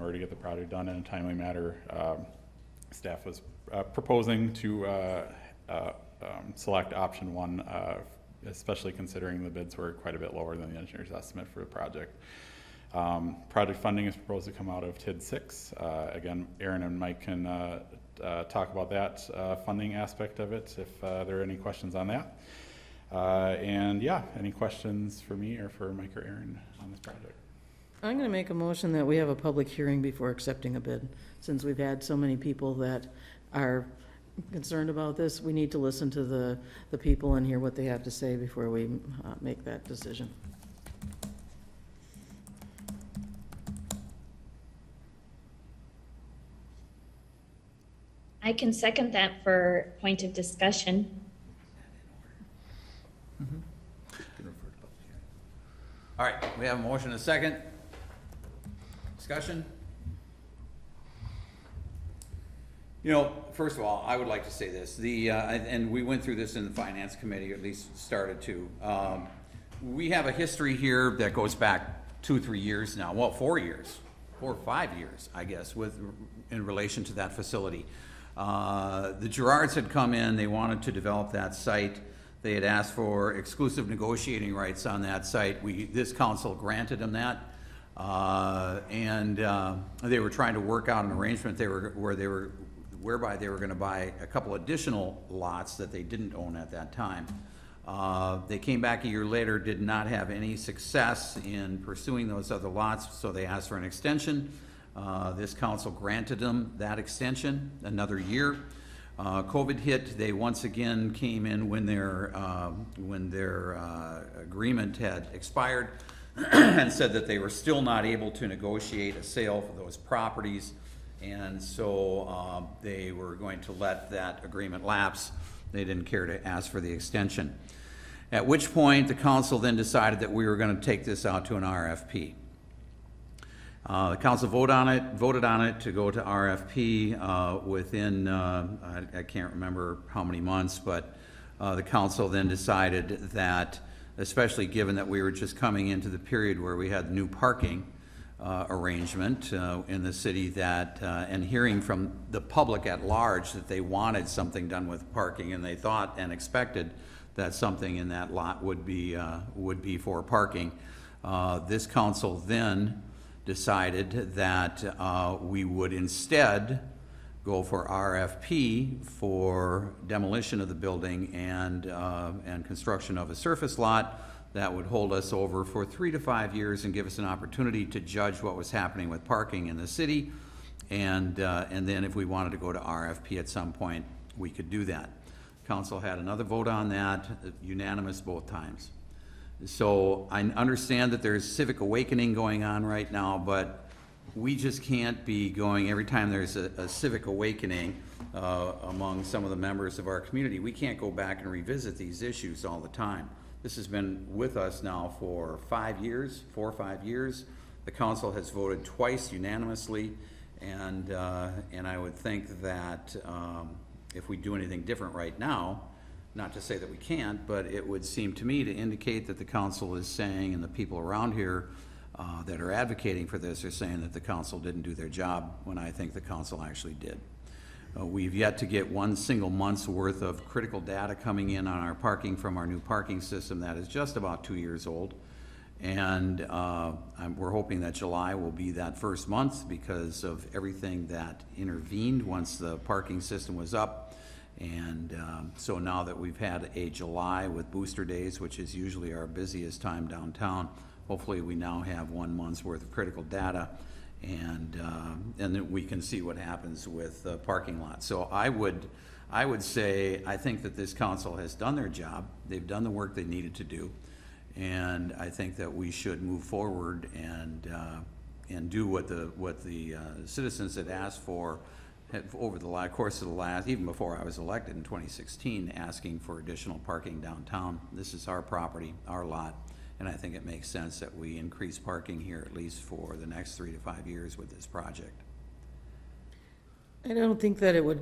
Speaker 9: order to get the project done in a timely manner, staff was proposing to select option one, especially considering the bids were quite a bit lower than the engineer's estimate for the project. Project funding is proposed to come out of TID 6. Again, Aaron and Mike can talk about that funding aspect of it if there are any questions on that. And yeah, any questions for me or for Mike or Aaron on this project?
Speaker 8: I'm going to make a motion that we have a public hearing before accepting a bid. Since we've had so many people that are concerned about this, we need to listen to the people and hear what they have to say before we make that decision.
Speaker 14: I can second that for point of discussion.
Speaker 1: All right, we have a motion and a second. Discussion? You know, first of all, I would like to say this. And we went through this in the Finance Committee, or at least started to. We have a history here that goes back 2-3 years now. Well, 4 years, 4 or 5 years, I guess, in relation to that facility. The Gerards had come in, they wanted to develop that site. They had asked for exclusive negotiating rights on that site. This council granted them that. And they were trying to work out an arrangement whereby they were going to buy a couple additional lots that they didn't own at that time. They came back a year later, did not have any success in pursuing those other lots, so they asked for an extension. This council granted them that extension, another year. COVID hit. They once again came in when their agreement had expired and said that they were still not able to negotiate a sale for those properties, and so they were going to let that agreement lapse. They didn't care to ask for the extension. At which point the council then decided that we were going to take this out to an RFP. The council voted on it to go to RFP within, I can't remember how many months, but the council then decided that, especially given that we were just coming into the period where we had new parking arrangement in the city, that and hearing from the public at large that they wanted something done with parking, and they thought and expected that something in that lot would be for parking. This council then decided that we would instead go for RFP for demolition of the building and construction of a surface lot that would hold us over for 3 to 5 years and give us an opportunity to judge what was happening with parking in the city, and then if we wanted to go to RFP at some point, we could do that. Council had another vote on that, unanimous both times. So I understand that there's civic awakening going on right now, but we just can't be going every time there's a civic awakening among some of the members of our community. We can't go back and revisit these issues all the time. This has been with us now for 5 years, 4 or 5 years. The council has voted twice unanimously, and I would think that if we do anything different right now, not to say that we can't, but it would seem to me to indicate that the council is saying, and the people around here that are advocating for this are saying that the council didn't do their job, when I think the council actually did. We've yet to get 1 single month's worth of critical data coming in on our parking from our new parking system that is just about 2 years old. And we're hoping that July will be that first month because of everything that intervened once the parking system was up. And so now that we've had a July with booster days, which is usually our busiest time downtown, hopefully we now have 1 month's worth of critical data, and then we can see what happens with parking lots. So I would say I think that this council has done their job. They've done the work they needed to do, and I think that we should move forward and do what the citizens had asked for over the course of the last, even before I was elected in 2016, asking for additional parking downtown. This is our property, our lot, And I think it makes sense that we increase parking here at least for the next 3 to 5 years with this project.
Speaker 8: I don't think that it would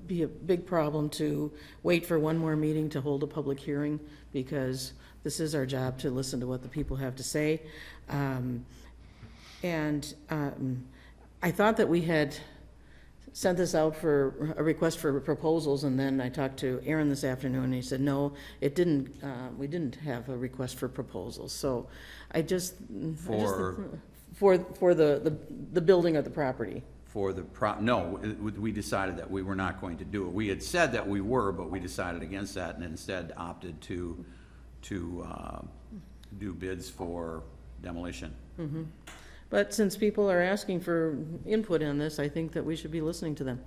Speaker 8: be a big problem to wait for one more meeting to hold a public hearing, because this is our job to listen to what the people have to say. I thought that we had sent this out for a request for proposals, and then I talked to Aaron this afternoon, and he said, no, it didn't, we didn't have a request for proposals. So for the building of the property.
Speaker 1: For the no, we decided that we were not going to do it. We had said that we were, but we decided against that and instead opted to do bids for demolition.
Speaker 8: Mm-hmm. But since people are asking for input on this, I think that we should be listening to them.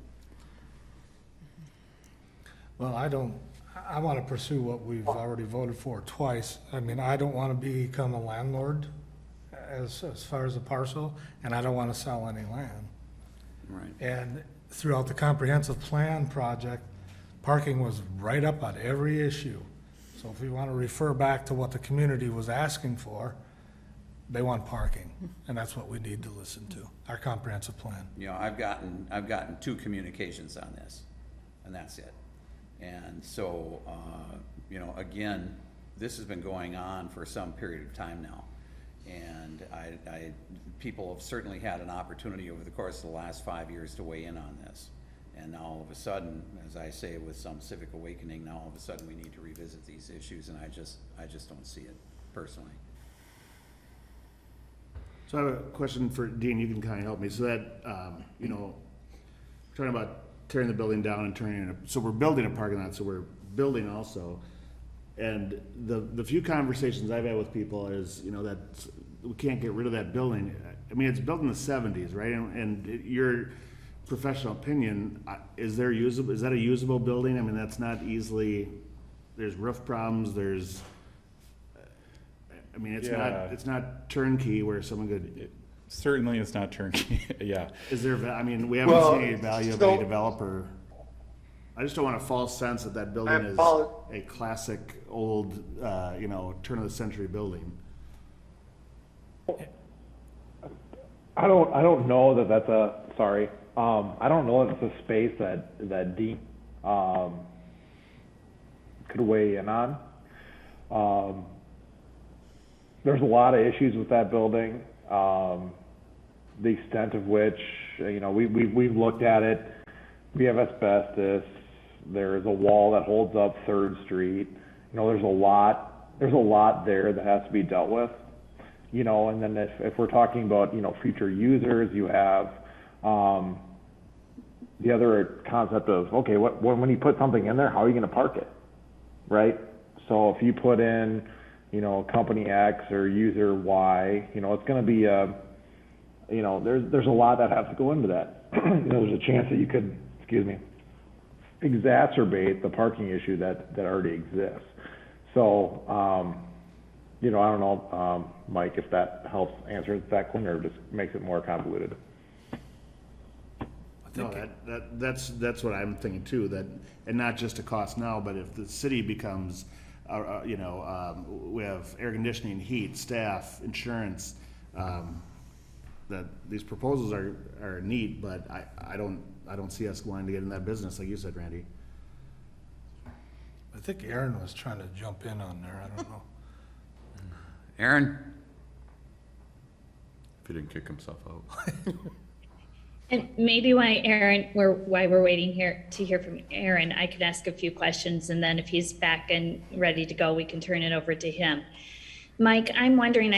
Speaker 4: Well, I want to pursue what we've already voted for twice. I mean, I don't want to become a landlord as far as a parcel, and I don't want to sell any land.
Speaker 1: Right.
Speaker 4: And throughout the comprehensive plan project, parking was right up on every issue. So if we want to refer back to what the community was asking for, they want parking, and that's what we need to listen to, our comprehensive plan.
Speaker 1: You know, I've gotten 2 communications on this, and that's it. And so, you know, again, this has been going on for some period of time now. And people have certainly had an opportunity over the course of the last 5 years to weigh in on this. And now all of a sudden, as I say, with some civic awakening, now all of a sudden we need to revisit these issues, and I just don't see it personally.
Speaker 18: So I have a question for Dean, you can kind of help me. So that, you know, talking about tearing the building down and turning it, so we're building a parking lot, so we're building also. And the few conversations I've had with people is, you know, that we can't get rid of that building. I mean, it's built in the 70s, right? And your professional opinion, is that a usable building? I mean, that's not easily, there's roof problems, there's, I mean, it's not turnkey where someone could.
Speaker 9: It certainly is not turnkey, yeah.
Speaker 18: Is there, I mean, we haven't seen any value of any developer. I just don't want a false sense that building is a classic old, you know, turn of the century building.
Speaker 19: I don't know that that's I don't know that it's a space that Dean could weigh in on. There's a lot of issues with that building. The extent of which, you know, we've looked at it. We have asbestos. There's a wall that holds up 3rd Street. You know, there's a lot there that has to be dealt with. You know, and then if we're talking about, you know, future users, you have the other concept of, okay, when you put something in there, how are you going to park it, right? So if you put in, you know, company X or user Y, you know, it's going to be you know, there's a lot that has to go into that. You know, there's a chance that you could, exacerbate the parking issue that already exists. So, you know, I don't know, Mike, if that helps answer that question or just makes it more convoluted.
Speaker 18: No, that's what I'm thinking too. That, and not just a cost now, but if the city becomes, you know, we have air conditioning, heat, staff, insurance. That these proposals are neat, but I don't see us wanting to get in that business, like you said, Randy.
Speaker 4: I think Aaron was trying to jump in on there. I don't know.
Speaker 1: Aaron?
Speaker 17: If he didn't kick himself out.
Speaker 14: And maybe while we're waiting here to hear from Aaron, I could ask a few questions, and then if he's back and ready to go, we can turn it over to him. Mike, I'm wondering,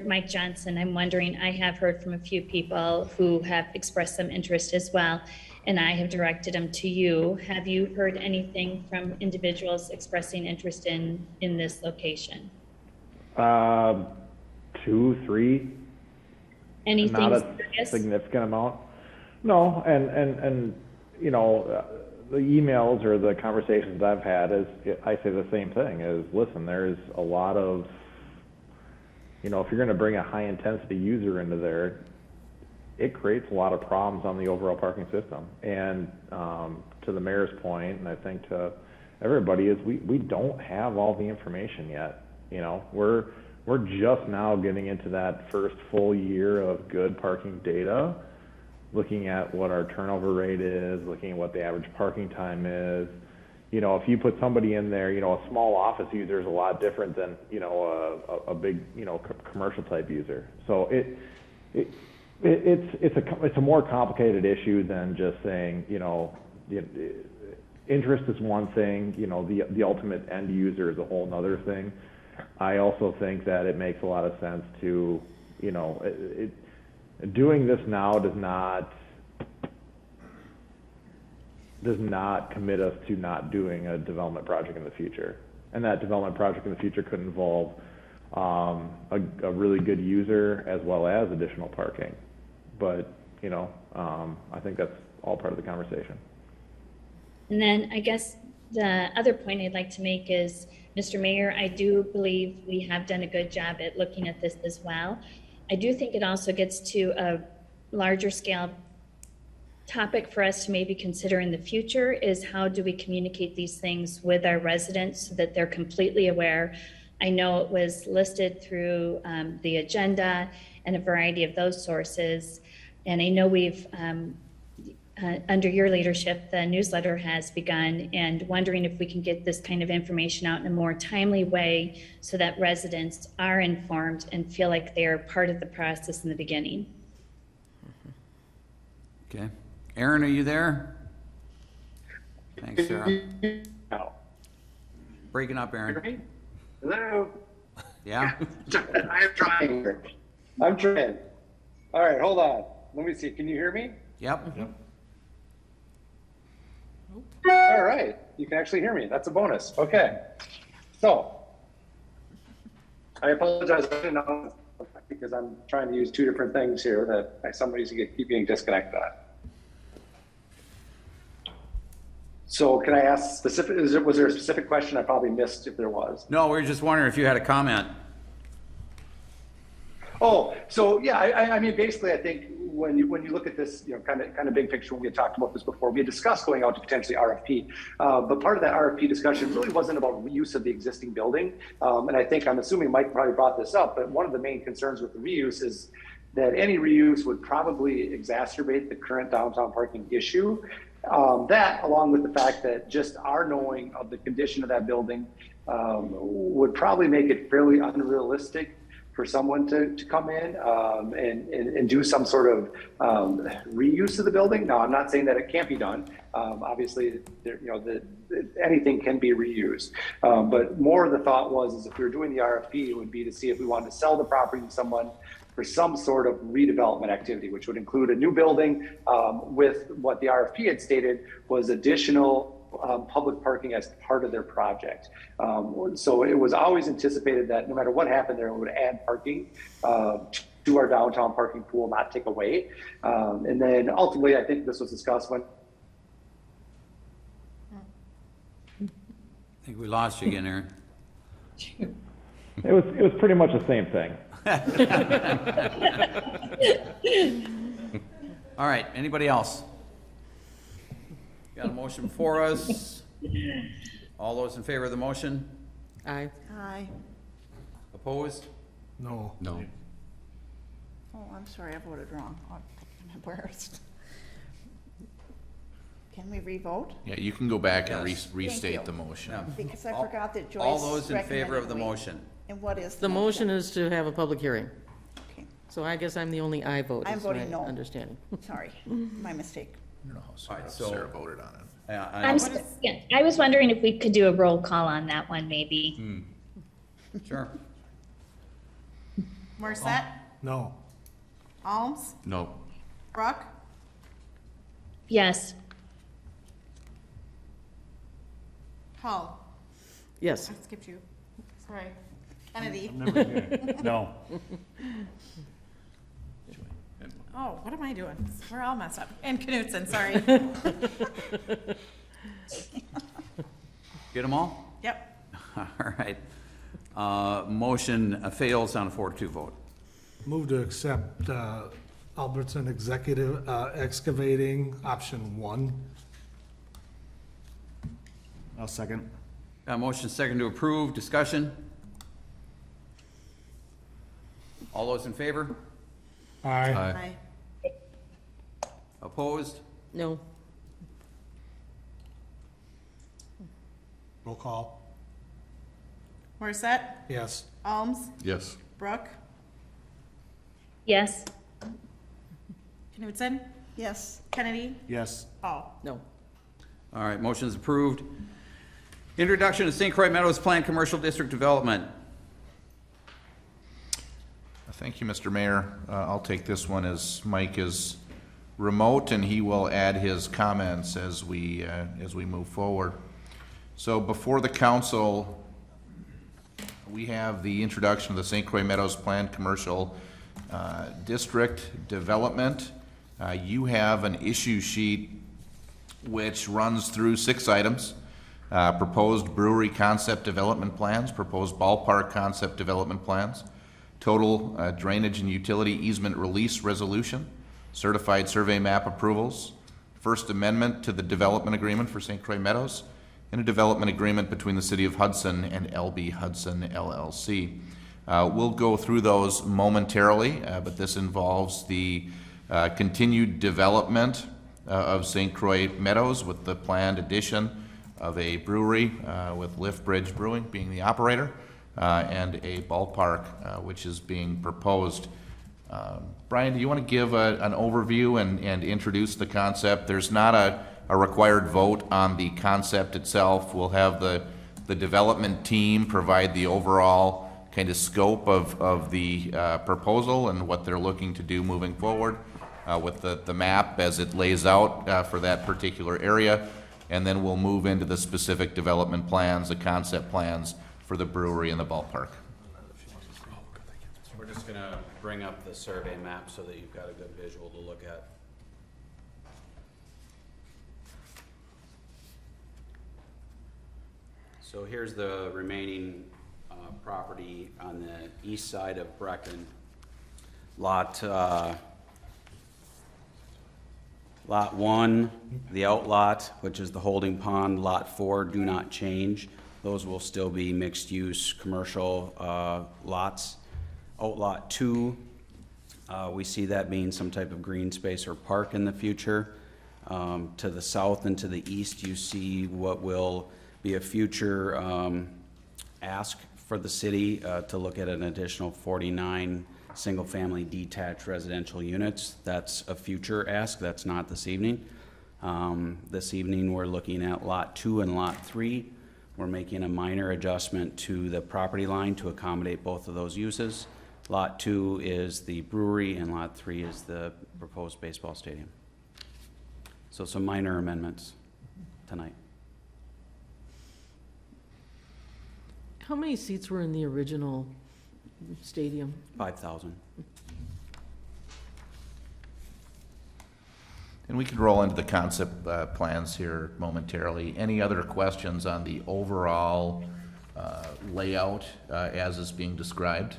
Speaker 14: Mike Johnson, I have heard from a few people who have expressed some interest as well, and I have directed them to you. Have you heard anything from individuals expressing interest in this location?
Speaker 19: 2, 3.
Speaker 14: Anything
Speaker 19: not a
Speaker 14: serious?
Speaker 19: Significant amount. No, and you know, the emails or the conversations I've had is, I say the same thing, is listen, there's a lot of, you know, if you're going to bring a high intensity user into there, it creates a lot of problems on the overall parking system. And to the mayor's point, and I think to everybody, is we don't have all the information yet. You know, we're just now getting into that first full year of good parking data, looking at what our turnover rate is, looking at what the average parking time is. You know, if you put somebody in there, you know, a small office user is a lot different than, you know, a big, you know, commercial type user. So it's a more complicated issue than just saying, you know, interest is one thing, you know, the ultimate end user is a whole nother thing. I also think that it makes a lot of sense to, you know, doing this now does not commit us to not doing a development project in the future. And that development project in the future could involve a really good user as well as additional parking. But, you know, I think that's all part of the conversation.
Speaker 14: And then I guess the other point I'd like to make is, Mr. Mayor, I do believe we have done a good job at looking at this as well. I do think it also gets to a larger scale topic for us to maybe consider in the future is how do we communicate these things with our residents so that they're completely aware. I know it was listed through the agenda and a variety of those sources. And I know we've, under your leadership, the newsletter has begun, and wondering if we can get this kind of information out in a more timely way so that residents are informed and feel like they're part of the process in the beginning.
Speaker 1: Okay. Aaron, are you there? Thanks, Sarah. Breaking up, Aaron.
Speaker 7: Hello?
Speaker 1: Yeah?
Speaker 7: I'm trying. I'm trying. All right, hold on. Let me see. Can you hear me?
Speaker 1: Yep.
Speaker 7: All right. You can actually hear me. That's a bonus. Okay. So, I apologize because I'm trying to use two different things here that somebody's keep getting disconnected on. So can I ask specific, was there a specific question I probably missed if there was?
Speaker 1: No, we were just wondering if you had a comment.
Speaker 7: Oh, so yeah, I mean, basically, I think when you look at this, you know, kind of big picture, we had talked about this before. We had discussed going out to potentially RFP, but part of that RFP discussion really wasn't about reuse of the existing building. And I think, I'm assuming Mike probably brought this up, but one of the main concerns with the reuse is that any reuse would probably exacerbate the current downtown parking issue. That, along with the fact that just our knowing of the condition of that building would probably make it fairly unrealistic for someone to come in and do some sort of reuse of the building. Now, I'm not saying that it can't be done. Obviously, you know, anything can be reused. But more of the thought is if we were doing the RFP, it would be to see if we wanted to sell the property to someone for some sort of redevelopment activity, which would include a new building with what the RFP had stated was additional public parking as part of their project. So it was always anticipated that no matter what happened there, it would add parking to our downtown parking pool, not take away. And then ultimately, I think this was discussed when.
Speaker 1: I think we lost you again, Aaron.
Speaker 19: It was pretty much the same thing.
Speaker 1: All right, anybody else? Got a motion before us. All those in favor of the motion?
Speaker 8: Aye.
Speaker 3: Aye.
Speaker 1: Opposed?
Speaker 4: No.
Speaker 17: No.
Speaker 3: Oh, I'm sorry, I voted wrong. Oh, I'm embarrassed. Can we revote?
Speaker 10: Yeah, you can go back and
Speaker 1: Yes.
Speaker 10: restate
Speaker 3: Thank
Speaker 10: the
Speaker 3: you.
Speaker 10: motion.
Speaker 3: Because I forgot that Joyce
Speaker 1: All those in favor
Speaker 3: recommended
Speaker 1: of the
Speaker 3: we-
Speaker 1: motion?
Speaker 3: And what is
Speaker 8: The motion is to have a public hearing.
Speaker 3: Okay.
Speaker 8: So I guess I'm the only aye vote,
Speaker 3: I'm
Speaker 8: is my
Speaker 3: voting no.
Speaker 8: understanding.
Speaker 3: Sorry, my mistake.
Speaker 10: I don't know how
Speaker 1: All right, so-
Speaker 10: Sarah voted on it.
Speaker 1: Yeah,
Speaker 14: I was wondering if we could do a roll call on that one, maybe.
Speaker 1: Sure.
Speaker 15: Morissette,
Speaker 4: No.
Speaker 15: Alms,
Speaker 17: No.
Speaker 15: Ruck,
Speaker 14: Yes.
Speaker 15: Hull.
Speaker 8: Yes.
Speaker 15: I skipped you. Sorry. Kennedy.
Speaker 18: No.
Speaker 15: Oh, what am I doing? We're all messed up. And Knutson, sorry.
Speaker 1: Get them all?
Speaker 15: Yep.
Speaker 1: All right. Motion fails on a 4-2 vote.
Speaker 4: Move to accept Albertson Executive Excavating, option 1.
Speaker 18: I'll second.
Speaker 1: Got a motion second to approve. Discussion? All those in favor?
Speaker 4: Aye.
Speaker 1: Opposed?
Speaker 8: No.
Speaker 4: Roll call.
Speaker 15: Morissette,
Speaker 4: Yes.
Speaker 15: Alms,
Speaker 17: Yes.
Speaker 15: Brooke,
Speaker 14: Yes.
Speaker 15: Knutson,
Speaker 3: Yes.
Speaker 15: Kennedy,
Speaker 18: Yes.
Speaker 15: Hall.
Speaker 8: No.
Speaker 1: All right, motion is approved. Introduction to St. Croix Meadows Planned Commercial District Development.
Speaker 10: Thank you, Mr. Mayor. I'll take this one as Mike is remote, and he will add his comments as we move forward. So before the council, we have the introduction of the St. Croix Meadows Planned Commercial District Development. You have an issue sheet which runs through 6 items. Proposed brewery concept development plans, proposed ballpark concept development plans, total drainage and utility easement release resolution, certified survey map approvals, First Amendment to the development agreement for St. Croix Meadows, and a development agreement between the City of Hudson and LB Hudson LLC. We'll go through those momentarily, but this involves the continued development of St. Croix Meadows with the planned addition of a brewery with Lift Bridge Brewing being the operator, and a ballpark which is being proposed. Brian, do you want to give an overview and introduce the concept? There's not a required vote on the concept itself. We'll have the development team provide the overall kind of scope of the proposal and what they're looking to do moving forward with the map as it lays out for that particular area. And then we'll move into the specific development plans, the concept plans for the brewery and the ballpark.
Speaker 20: We're just gonna bring up the survey map so that you've got a good visual to look at. So here's the remaining property on the east side of Brecken. Lot 1, the outlot, which is the holding pond. Lot 4, do not change. Those will still be mixed-use commercial lots. Outlot 2, we see that being some type of green space or park in the future. To the south and to the east, you see what will be a future ask for the city to look at an additional 49 single-family detached residential units. That's a future ask, that's not this evening. This evening, we're looking at Lot 2 and Lot 3. We're making a minor adjustment to the property line to accommodate both of those uses. Lot 2 is the brewery, and Lot 3 is the proposed baseball stadium. So some minor amendments tonight.
Speaker 8: How many seats were in the original stadium?
Speaker 20: 5,000.
Speaker 10: And we can roll into the concept plans here momentarily. Any other questions on the overall layout as is being described?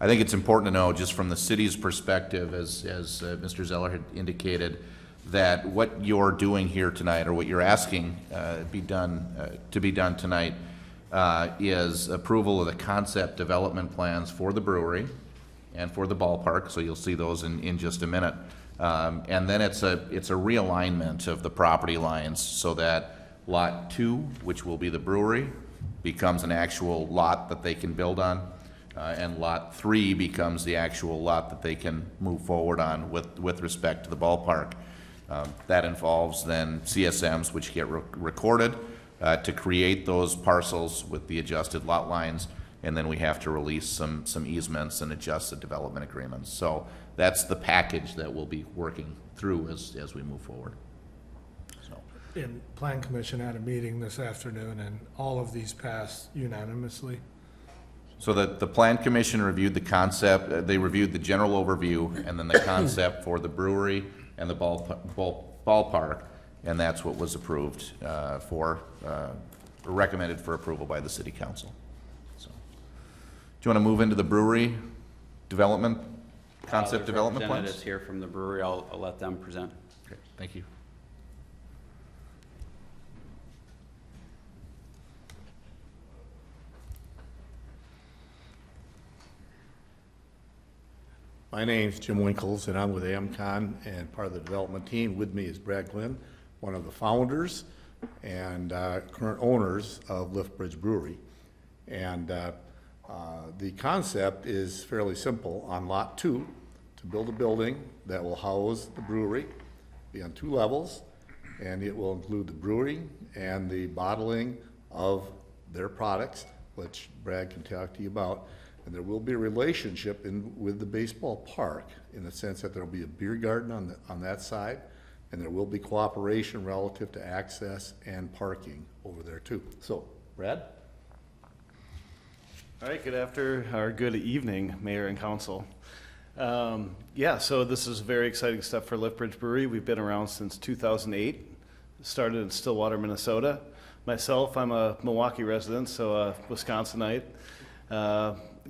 Speaker 10: I think it's important to know, just from the city's perspective, as Mr. Zeller had indicated, that what you're doing here tonight, or what you're asking to be done tonight, is approval of the concept development plans for the brewery and for the ballpark. So you'll see those in just a minute. And then it's a realignment of the property lines so that Lot 2, which will be the brewery, becomes an actual lot that they can build on. And Lot 3 becomes the actual lot that they can move forward on with respect to the ballpark. That involves then CSMs, which get recorded to create those parcels with the adjusted lot lines, and then we have to release some easements and adjust the development agreements. So that's the package that we'll be working through as we move forward.
Speaker 4: And Plan Commission had a meeting this afternoon, and all of these passed unanimously.
Speaker 10: So the Plan Commission reviewed the concept, they reviewed the general overview, and then the concept for the brewery and the ballpark, and that's what was approved recommended for approval by the City Council. So, do you want to move into the brewery development, concept development plans?
Speaker 20: Representatives here from the brewery, I'll let them present.
Speaker 10: Okay, thank you.
Speaker 21: My name's Jim Winkles, and I'm with AMCON and part of the development team. With me is Brad Glenn, one of the founders and current owners of Liftbridge Brewery. And the concept is fairly simple. On Lot 2, to build a building that will house the brewery, be on 2 levels, and it will include the brewery and the bottling of their products, which Brad can talk to you about. And there will be a relationship with the baseball park in the sense that there will be a beer garden on that side, and there will be cooperation relative to access and parking over there too. So, Brad?
Speaker 22: All right, good evening, Mayor and Council. So this is very exciting stuff for Liftbridge Brewery. We've been around since 2008, started in Stillwater, Minnesota. Myself, I'm a Milwaukee resident, so a Wisconsinite.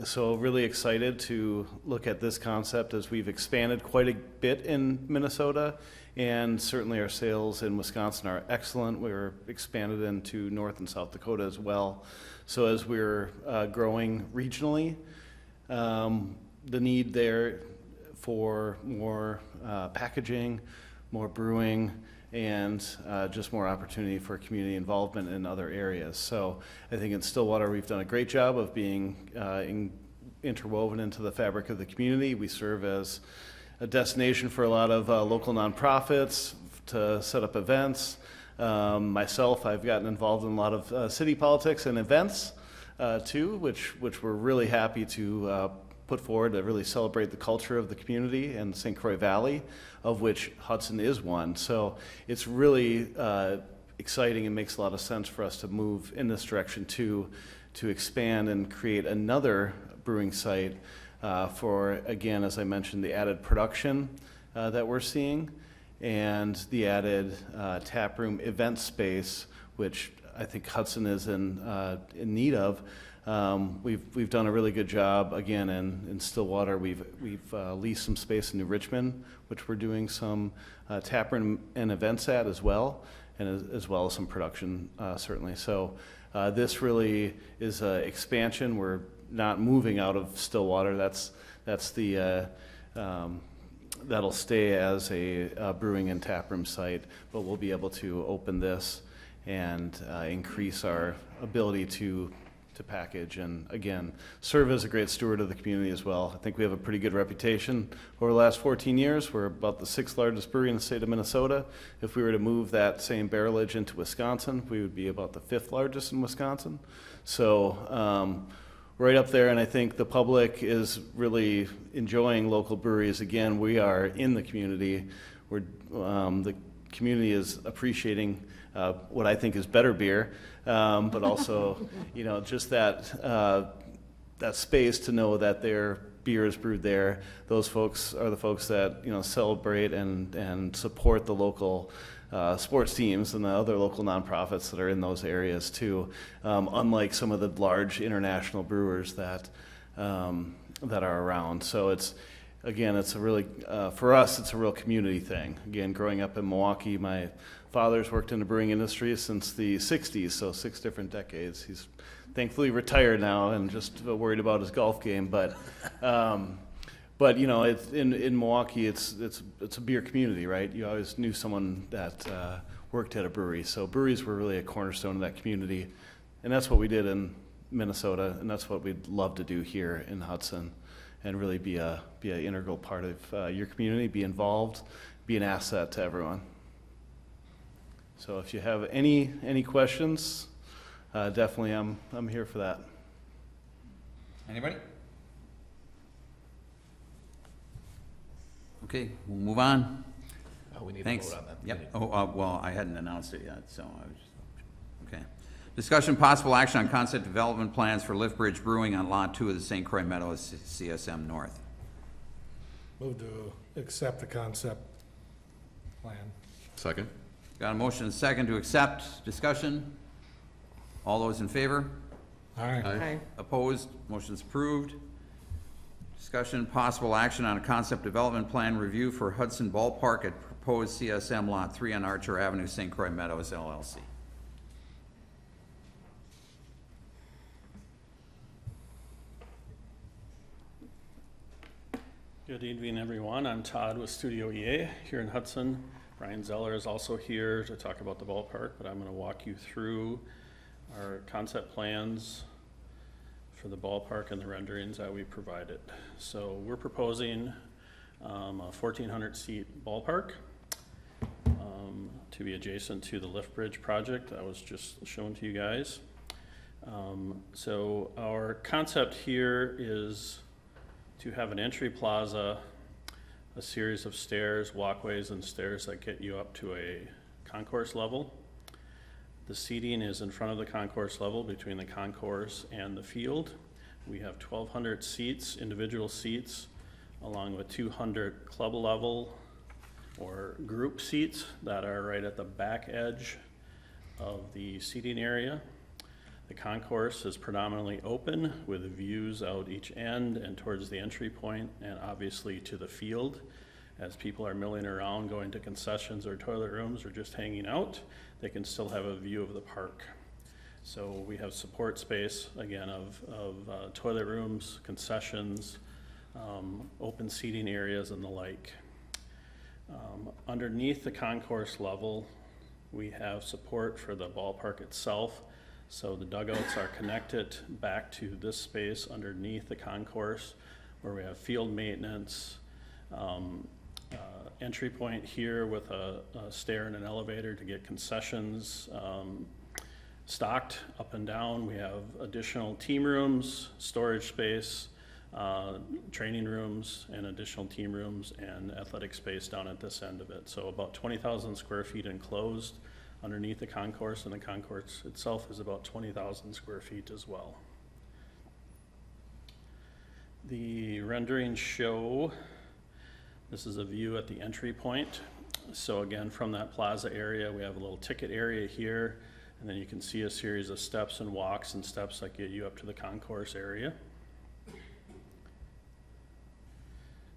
Speaker 22: So really excited to look at this concept as we've expanded quite a bit in Minnesota, and certainly our sales in Wisconsin are excellent. We're expanded into North and South Dakota as well. So as we're growing regionally, the need there for more packaging, more brewing, and just more opportunity for community involvement in other areas. So I think in Stillwater we've done a great job of being interwoven into the fabric of the community. We serve as a destination for a lot of local nonprofits to set up events. Myself, I've gotten involved in a lot of city politics and events too, which we're really happy to put forward to really celebrate the culture of the community and St. Croix Valley, of which Hudson is one. So it's really exciting and makes a lot of sense for us to move in this direction to expand and create another brewing site for, again, as I mentioned, the added production that we're seeing and the added taproom event space, which I think Hudson is in need of. We've done a really good job, again, in Stillwater. We've leased some space in New Richmond, which we're doing some taproom and events at as well, and as well as some production, certainly. So this really is an expansion. We're not moving out of Stillwater. That's the that'll stay as a brewing and taproom site, but we'll be able to open this and increase our ability to package and, again, serve as a great steward of the community as well. I think we have a pretty good reputation over the last 14 years. We're about the 6th largest brewery in the state of Minnesota. If we were to move that same barrelage into Wisconsin, we would be about the 5th largest in Wisconsin. So right up there, and I think the public is really enjoying local breweries. Again, we are in the community. The community is appreciating what I think is better beer, but also, just that space to know that their beer is brewed there. Those folks are the folks that celebrate and support the local sports teams and the other local nonprofits that are in those areas too. Unlike some of the large international brewers that are around. So it's a really for us, it's a real community thing. Again, growing up in Milwaukee, my father's worked in the brewing industry since the 60s, so 6 different decades. He's thankfully retired now and just worried about his golf game. But it's in Milwaukee, it's a beer community, right? You always knew someone that worked at a brewery. So breweries were really a cornerstone of that community, and that's what we did in Minnesota, and that's what we'd love to do here in Hudson, and really be an integral part of your community, be involved, be an asset to everyone. So if you have any questions, definitely I'm here for that.
Speaker 1: Anybody? Okay, we'll move on.
Speaker 23: We need
Speaker 1: Thanks.
Speaker 23: to vote on that.
Speaker 1: Yep. Well, I hadn't announced it yet, so I was okay. Discussion possible action on concept development plans for Liftbridge Brewing on Lot 2 of the St. Croix Meadows CSM North.
Speaker 4: Move to accept the concept plan.
Speaker 17: Second.
Speaker 1: Got a motion and a second to accept. Discussion? All those in favor?
Speaker 4: Aye.
Speaker 8: Aye.
Speaker 1: Opposed? Motion's approved. Discussion, possible action on a concept development plan review for Hudson Ballpark at proposed CSM Lot 3 on Archer Avenue, St. Croix Meadows, LLC.
Speaker 2: Good evening, everyone. I'm Todd with Studio EA here in Hudson. Brian Zeller is also here to talk about the ballpark, but I'm going to walk you through our concept plans for the ballpark and the renderings that we provided. So we're proposing a 1,400 seat ballpark to be adjacent to the lift bridge project that was just shown to you guys. So our concept here is to have an entry plaza, a series of stairs, walkways, and stairs that get you up to a concourse level. The seating is in front of the concourse level between the concourse and the field. We have 1,200 seats, individual seats, along with 200 club level or group seats that are right at the back edge of the seating area. The concourse is predominantly open with views out each end and towards the entry point and obviously to the field. As people are milling around going to concessions or toilet rooms or just hanging out, they can still have a view of the park. So we have support space, again, of toilet rooms, concessions, open seating areas and the like. Underneath the concourse level, we have support for the ballpark itself. So the dugouts are connected back to this space underneath the concourse where we have field maintenance, entry point here with a stair and an elevator to get concessions stocked up and down. We have additional team rooms, storage space, training rooms, and additional team rooms and athletic space down at this end of it. So about 20,000 square feet enclosed underneath the concourse, and the concourse itself is about 20,000 square feet as well. The renderings show, this is a view at the entry point. So again, from that plaza area, we have a little ticket area here, and then you can see a series of steps and walks and steps that get you up to the concourse area.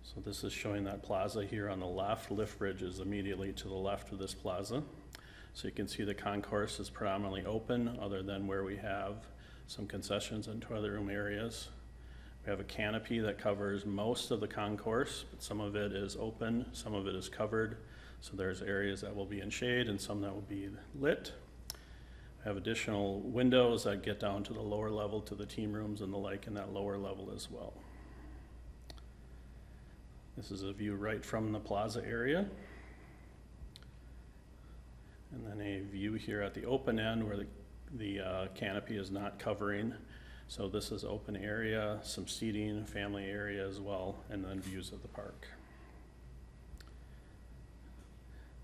Speaker 2: So this is showing that plaza here on the left. Lift bridge is immediately to the left of this plaza. So you can see the concourse is predominantly open other than where we have some concessions and toilet room areas. We have a canopy that covers most of the concourse, but some of it is open, some of it is covered. So there's areas that will be in shade and some that will be lit. We have additional windows that get down to the lower level to the team rooms and the like in that lower level as well. This is a view right from the plaza area. And then a view here at the open end where the canopy is not covering. So this is open area, some seating, family area as well, and then views of the park.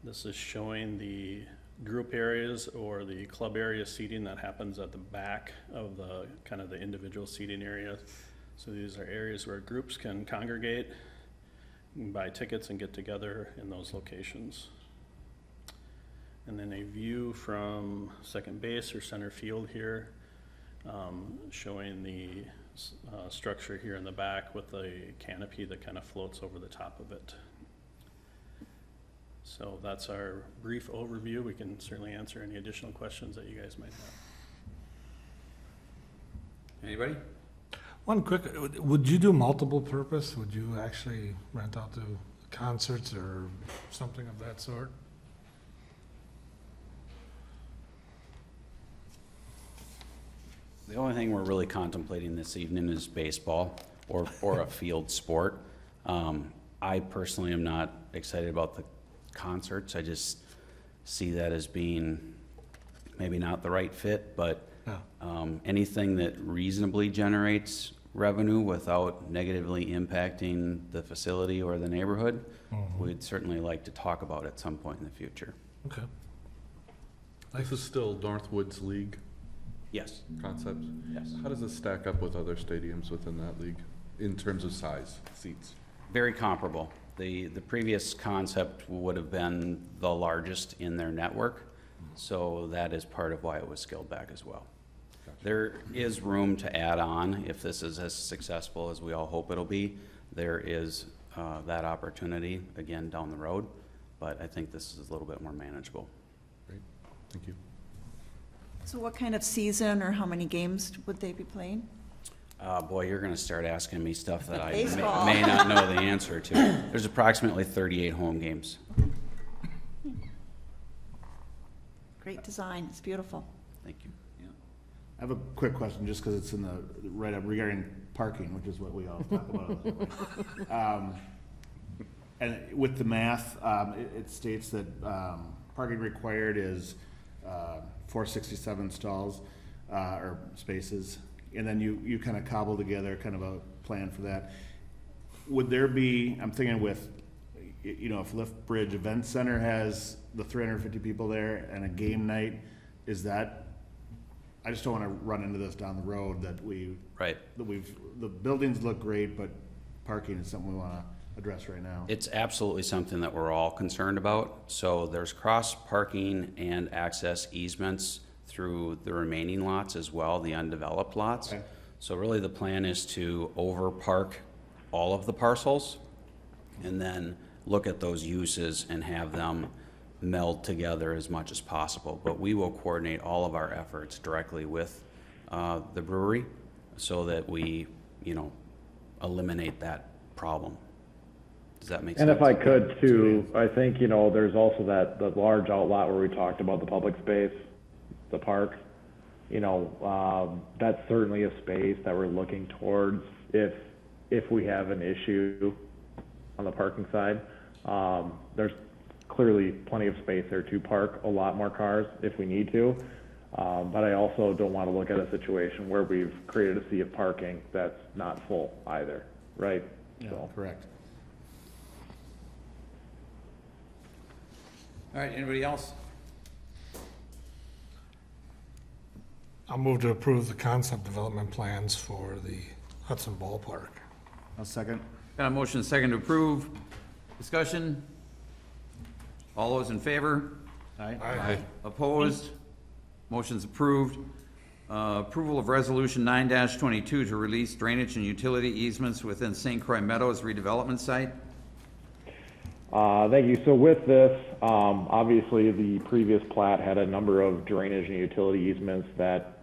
Speaker 2: This is showing the group areas or the club area seating that happens at the back of the kind of the individual seating area. So these are areas where groups can congregate, buy tickets and get together in those locations. And then a view from second base or center field here, showing the structure here in the back with a canopy that kind of floats over the top of it. So that's our brief overview. We can certainly answer any additional questions that you guys might have.
Speaker 1: Anybody?
Speaker 4: One quick, would you do multiple purpose? Would you actually rent out to concerts or something of that sort?
Speaker 20: The only thing we're really contemplating this evening is baseball or a field sport. I personally am not excited about the concerts. I just see that as being maybe not the right fit, but anything that reasonably generates revenue without negatively impacting the facility or the neighborhood, we'd certainly like to talk about at some point in the future.
Speaker 4: Okay.
Speaker 17: This is still Northwoods League?
Speaker 20: Yes.
Speaker 17: Concept?
Speaker 20: Yes.
Speaker 17: How does this stack up with other stadiums within that league in terms of size, seats?
Speaker 20: Very comparable. The previous concept would have been the largest in their network, so that is part of why it was scaled back as well. Gotcha. There is room to add on if this is as successful as we all hope it'll be. There is that opportunity again down the road, but I think this is a little bit more manageable.
Speaker 17: Great, thank you.
Speaker 3: So what kind of season or how many games would they be playing?
Speaker 20: Boy, you're gonna start asking me stuff that I
Speaker 3: Baseball.
Speaker 20: may not know the answer to. There's approximately 38 home games.
Speaker 3: Great design, it's beautiful.
Speaker 20: Thank you.
Speaker 18: I have a quick question, just because it's in the write-up regarding parking, which is what we all talk about. And with the math, it states that parking required is 467 stalls or spaces, and then you kind of cobble together kind of a plan for that. Would there be, I'm thinking with, you know, if Lift Bridge Event Center has the 350 people there and a game night, is that, I just don't want to run into this down the road that the buildings look great, but parking is something we want to address right now.
Speaker 20: It's absolutely something that we're all concerned about. So there's cross parking and access easements through the remaining lots as well, the undeveloped lots.
Speaker 18: Okay.
Speaker 20: So really the plan is to over park all of the parcels and then look at those uses and have them meld together as much as possible. But we will coordinate all of our efforts directly with the brewery so that we, you know, eliminate that problem. Does that make sense?
Speaker 19: And if I could too, I think, you know, there's also the large outlot where we talked about the public space, the park. You know, that's certainly a space that we're looking towards if we have an issue on the parking side. There's clearly plenty of space there to park a lot more cars if we need to. But I also don't want to look at a situation where we've created a sea of parking that's not full either, right?
Speaker 18: Yeah,
Speaker 19: So.
Speaker 18: correct.
Speaker 1: All right, anybody else?
Speaker 4: I'll move to approve the concept development plans for the Hudson Ballpark.
Speaker 18: I'll second.
Speaker 1: Got a motion and a second to approve. Discussion? All those in favor?
Speaker 18: Aye.
Speaker 1: Opposed? Motion's approved. Approval of Resolution 9-22 to release drainage and utility easements within St. Croix Meadows redevelopment site.
Speaker 19: Thank you. So with this, obviously the previous plat had a number of drainage and utility easements that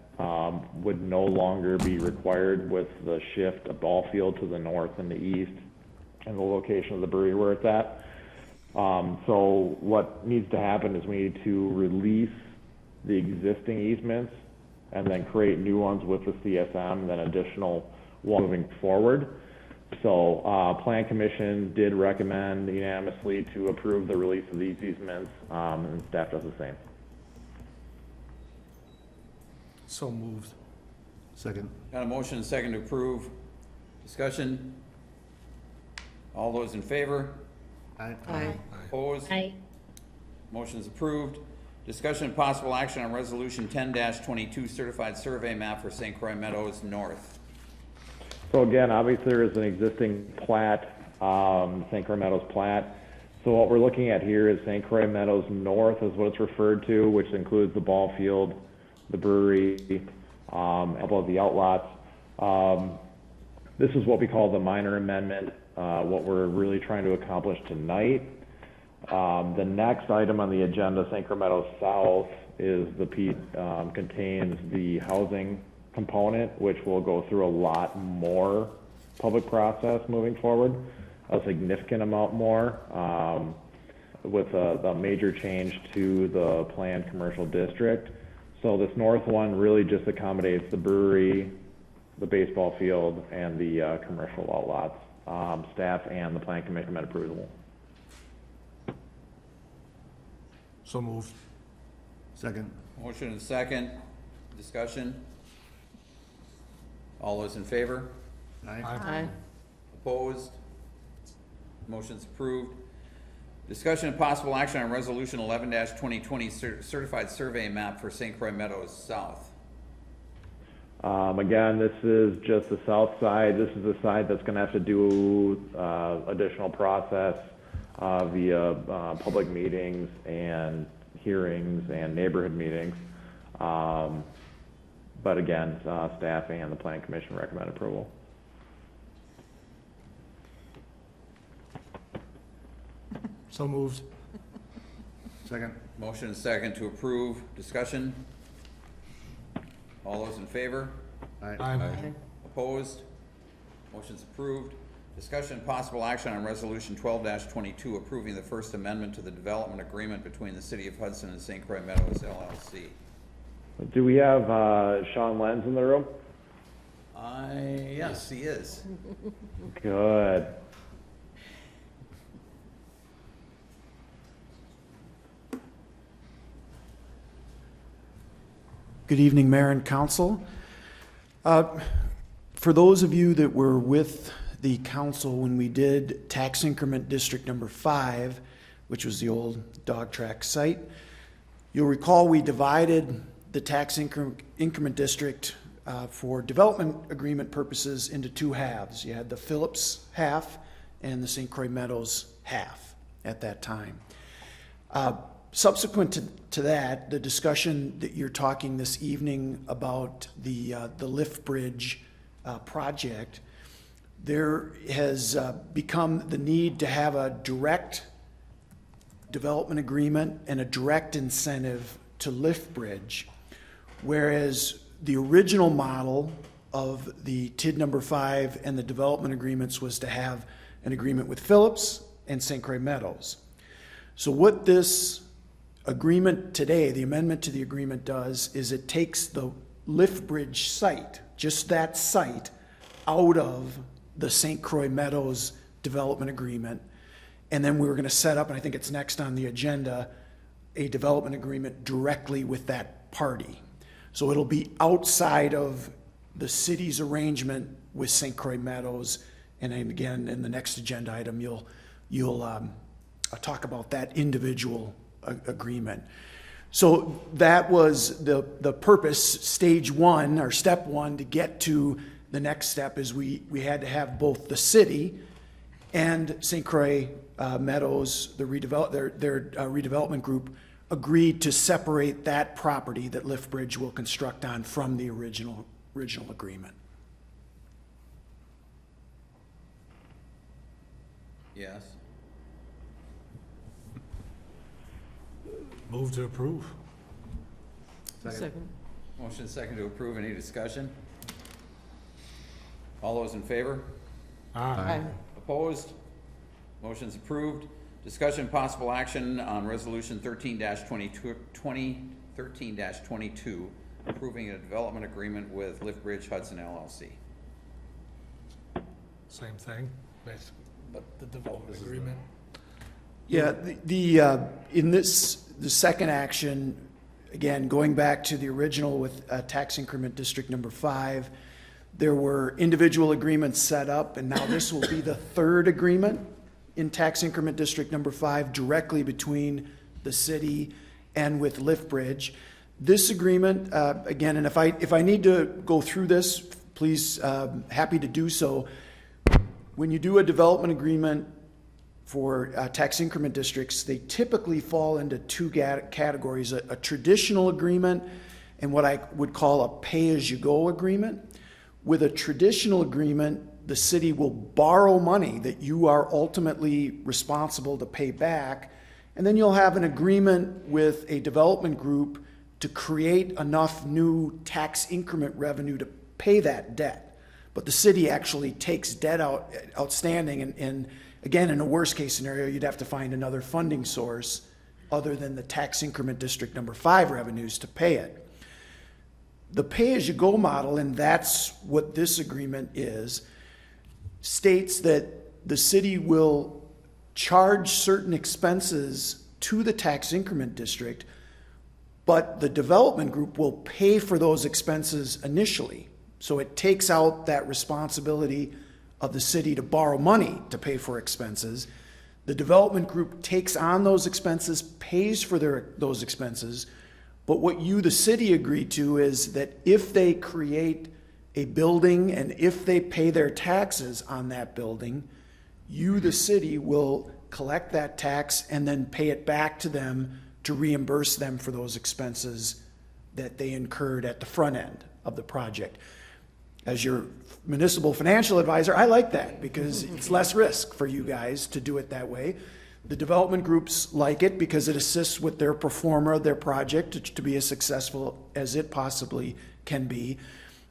Speaker 19: would no longer be required with the shift of ball field to the north and the east and the location of the brewery where it's at. So what needs to happen is we need to release the existing easements and then create new ones with the CSM, then additional one moving forward. So Plan Commission did recommend unanimously to approve the release of these easements, and staff does the same.
Speaker 4: So moved.
Speaker 18: Second.
Speaker 1: Got a motion and a second to approve. Discussion? All those in favor?
Speaker 18: Aye.
Speaker 8: Aye.
Speaker 1: Opposed?
Speaker 14: Aye.
Speaker 1: Motion is approved. Discussion and possible action on Resolution 10-22 certified survey map for St. Croix Meadows North.
Speaker 19: So again, obviously there is an existing plat, St. Croix Meadows plat. So what we're looking at here is St. Croix Meadows North is what it's referred to, which includes the ball field, the brewery, a couple of the outlots. This is what we call the minor amendment, what we're really trying to accomplish tonight. The next item on the agenda, St. Croix Meadows South, is contains the housing component, which will go through a lot more public process moving forward, a significant amount more, with a major change to the planned commercial district. So this north one really just accommodates the brewery, the baseball field, and the commercial outlots. Staff and the Plan Commission met approval.
Speaker 4: So moved.
Speaker 18: Second.
Speaker 1: Motion and a second. Discussion? All those in favor?
Speaker 18: Aye.
Speaker 8: Aye.
Speaker 1: Opposed? Motion's approved. Discussion and possible action on Resolution 11-2020 certified survey map for St. Croix Meadows South.
Speaker 19: Again, this is just the south side. This is the side that's going to have to do additional process via public meetings and hearings and neighborhood meetings. But again, staff and the Plan Commission recommend approval.
Speaker 4: So moved.
Speaker 18: Second.
Speaker 1: Motion and second to approve. Discussion? All those in favor?
Speaker 18: Aye.
Speaker 4: Aye.
Speaker 1: Opposed? Motion's approved. Discussion and possible action on Resolution 12-22 approving the First Amendment to the Development Agreement between the City of Hudson and St. Croix Meadows LLC.
Speaker 19: Do we have Sean Lenz in the room?
Speaker 1: Yes, he is.
Speaker 19: Good.
Speaker 6: Good evening, Mayor and Council. For those of you that were with the council when we did tax increment district number 5, which was the old dog track site, you'll recall we divided the tax increment district for development agreement purposes into two halves. You had the Phillips half and the St. Croix Meadows half at that time. Subsequent to that, the discussion that you're talking this evening about the lift bridge project, there has become the need to have a direct development agreement and a direct incentive to lift bridge, whereas the original model of the TID number 5 and the development agreements was to have an agreement with Phillips and St. Croix Meadows. So what this agreement today, the amendment to the agreement does, is it takes the lift bridge site, just that site, out of the St. Croix Meadows development agreement. And then we were going to set up, and I think it's next on the agenda, a development agreement directly with that party. So it'll be outside of the city's arrangement with St. Croix Meadows. And then again, in the next agenda item, you'll talk about that individual agreement. So that was the purpose, stage one, or step one, to get to the next step is we had to have both the city and St. Croix Meadows, their redevelopment group, agreed to separate that property that Lift Bridge will construct on from the original agreement.
Speaker 1: Yes.
Speaker 4: Move to approve.
Speaker 8: Second.
Speaker 1: Motion second to approve. Any discussion? All those in favor?
Speaker 8: Aye.
Speaker 1: Opposed? Motion's approved. Discussion possible action on Resolution 13-22, approving a development agreement with Lift Bridge Hudson LLC.
Speaker 4: Same thing, basically, but the development agreement.
Speaker 6: Yeah, in the second action, again, going back to the original with tax increment district number 5, there were individual agreements set up, and now this will be the third agreement in tax increment district number 5 directly between the city and with Lift Bridge. This agreement, again, and if I need to go through this, please, happy to do so. When you do a development agreement for tax increment districts, they typically fall into two categories, a traditional agreement and what I would call a pay-as-you-go agreement. With a traditional agreement, the city will borrow money that you are ultimately responsible to pay back, and then you'll have an agreement with a development group to create enough new tax increment revenue to pay that debt. But the city actually takes debt outstanding, and again, in a worst case scenario, you'd have to find another funding source other than the tax increment district number 5 revenues to pay it. The pay-as-you-go model, and that's what this agreement is, states that the city will charge certain expenses to the tax increment district, but the development group will pay for those expenses initially. So it takes out that responsibility of the city to borrow money to pay for expenses. The development group takes on those expenses, pays for those expenses, but what you, the city, agree to is that if they create a building and if they pay their taxes on that building, you, the city, will collect that tax and then pay it back to them to reimburse them for those expenses that they incurred at the front end of the project. As your municipal financial advisor, I like that because it's less risk for you guys to do it that way. The development groups like it because it assists with their performer, their project to be as successful as it possibly can be.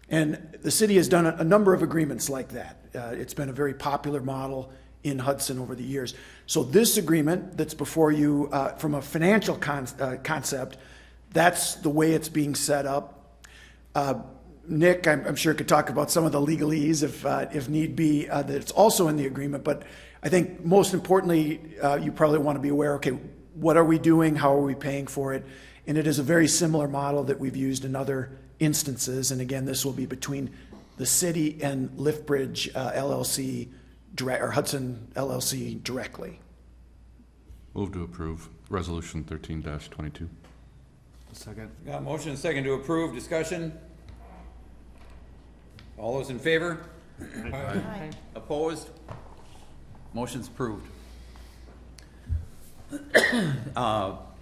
Speaker 6: And the city has done a number of agreements like that. It's been a very popular model in Hudson over the years. So this agreement that's before you, from a financial concept, that's the way it's being set up. Nick, I'm sure could talk about some of the legalese if need be, that it's also in the agreement. But I think most importantly, you probably want to be aware, okay, what are we doing? How are we paying for it? And it is a very similar model that we've used in other instances. And again, this will be between the city and Liftbridge LLC, or Hudson LLC directly.
Speaker 17: Move to approve Resolution 13-22.
Speaker 18: Second.
Speaker 1: Got a motion and a second to approve. Discussion? All those in favor?
Speaker 3: Aye.
Speaker 1: Opposed? Motion's approved.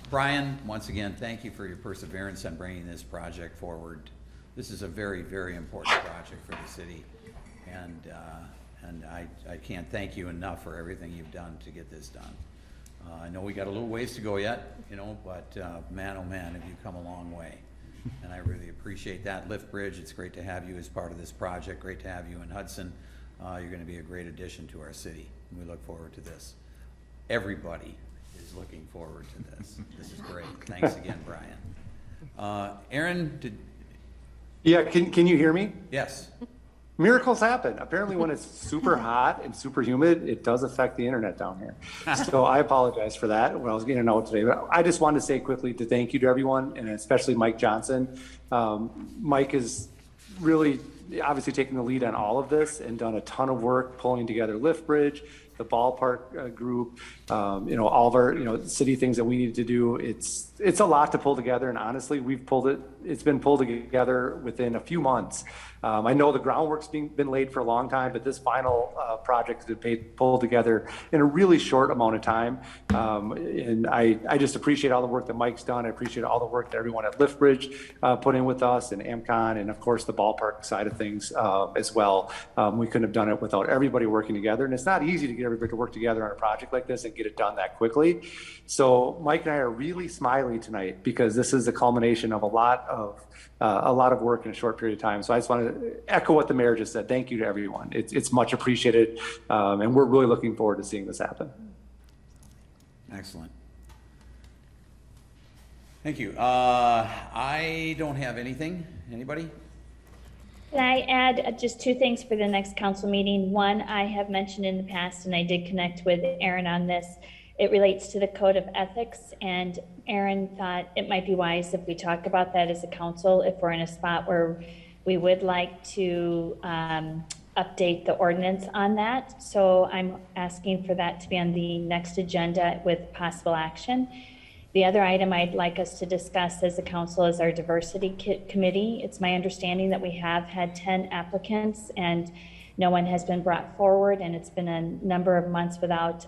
Speaker 1: Brian, once again, thank you for your perseverance on bringing this project forward. This is a very, very important project for the city, and I can't thank you enough for everything you've done to get this done. I know we got a little ways to go yet, but man, oh man, have you come a long way. And I really appreciate that. Liftbridge, it's great to have you as part of this project. Great to have you in Hudson. You're going to be a great addition to our city. We look forward to this. Everybody is looking forward to this. This is great. Thanks again, Brian. Aaron,
Speaker 5: Yeah, can you hear me?
Speaker 1: Yes.
Speaker 5: Miracles happen. Apparently when it's super hot and super humid, it does affect the internet down here. So I apologize for that when I was getting a note today. But I just wanted to say quickly to thank you to everyone, and especially Mike Johnson. Mike is really obviously taking the lead on all of this and done a ton of work pulling together Liftbridge, the Ballpark group, all of our, city things that we needed to do. It's a lot to pull together, and honestly, it's been pulled together within a few months. I know the groundwork's been laid for a long time, but this final project has been pulled together in a really short amount of time. And I just appreciate all the work that Mike's done. I appreciate all the work that everyone at Liftbridge put in with us, and AmCon, and of course the Ballpark side of things as well. We couldn't have done it without everybody working together, and it's not easy to get everybody to work together on a project like this and get it done that quickly. So Mike and I are really smiling tonight because this is a culmination of a lot of work in a short period of time. So I just want to echo what the mayor just said. Thank you to everyone. It's much appreciated, and we're really looking forward to seeing this happen.
Speaker 1: Excellent. Thank you. I don't have anything. Anybody?
Speaker 14: Can I add just two things for the next council meeting? One, I have mentioned in the past, and I did connect with Aaron on this. It relates to the code of ethics, and Aaron thought it might be wise if we talk about that as a council, if we're in a spot where we would like to update the ordinance on that. So I'm asking for that to be on the next agenda with possible action. The other item I'd like us to discuss as a council is our diversity committee. It's my understanding that we have had 10 applicants and no one has been brought forward, and it's been a number of months without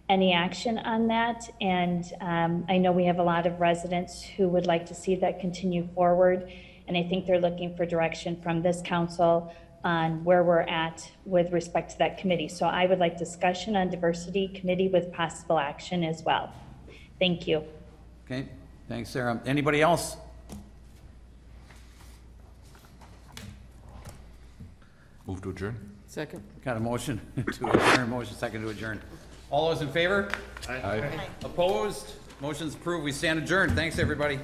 Speaker 14: any action on that. And I know we have a lot of residents who would like to see that continue forward. And I think they're looking for direction from this council on where we're at with respect to that committee. So I would like discussion on diversity committee with possible action as well. Thank you.
Speaker 1: Okay, thanks, Sarah. Anybody else?
Speaker 17: Move to adjourn.
Speaker 8: Second.
Speaker 1: Got a motion to adjourn, motion second to adjourn. All those in favor?
Speaker 17: Aye.
Speaker 1: Opposed? Motion's approved. We stand adjourned. Thanks, everybody.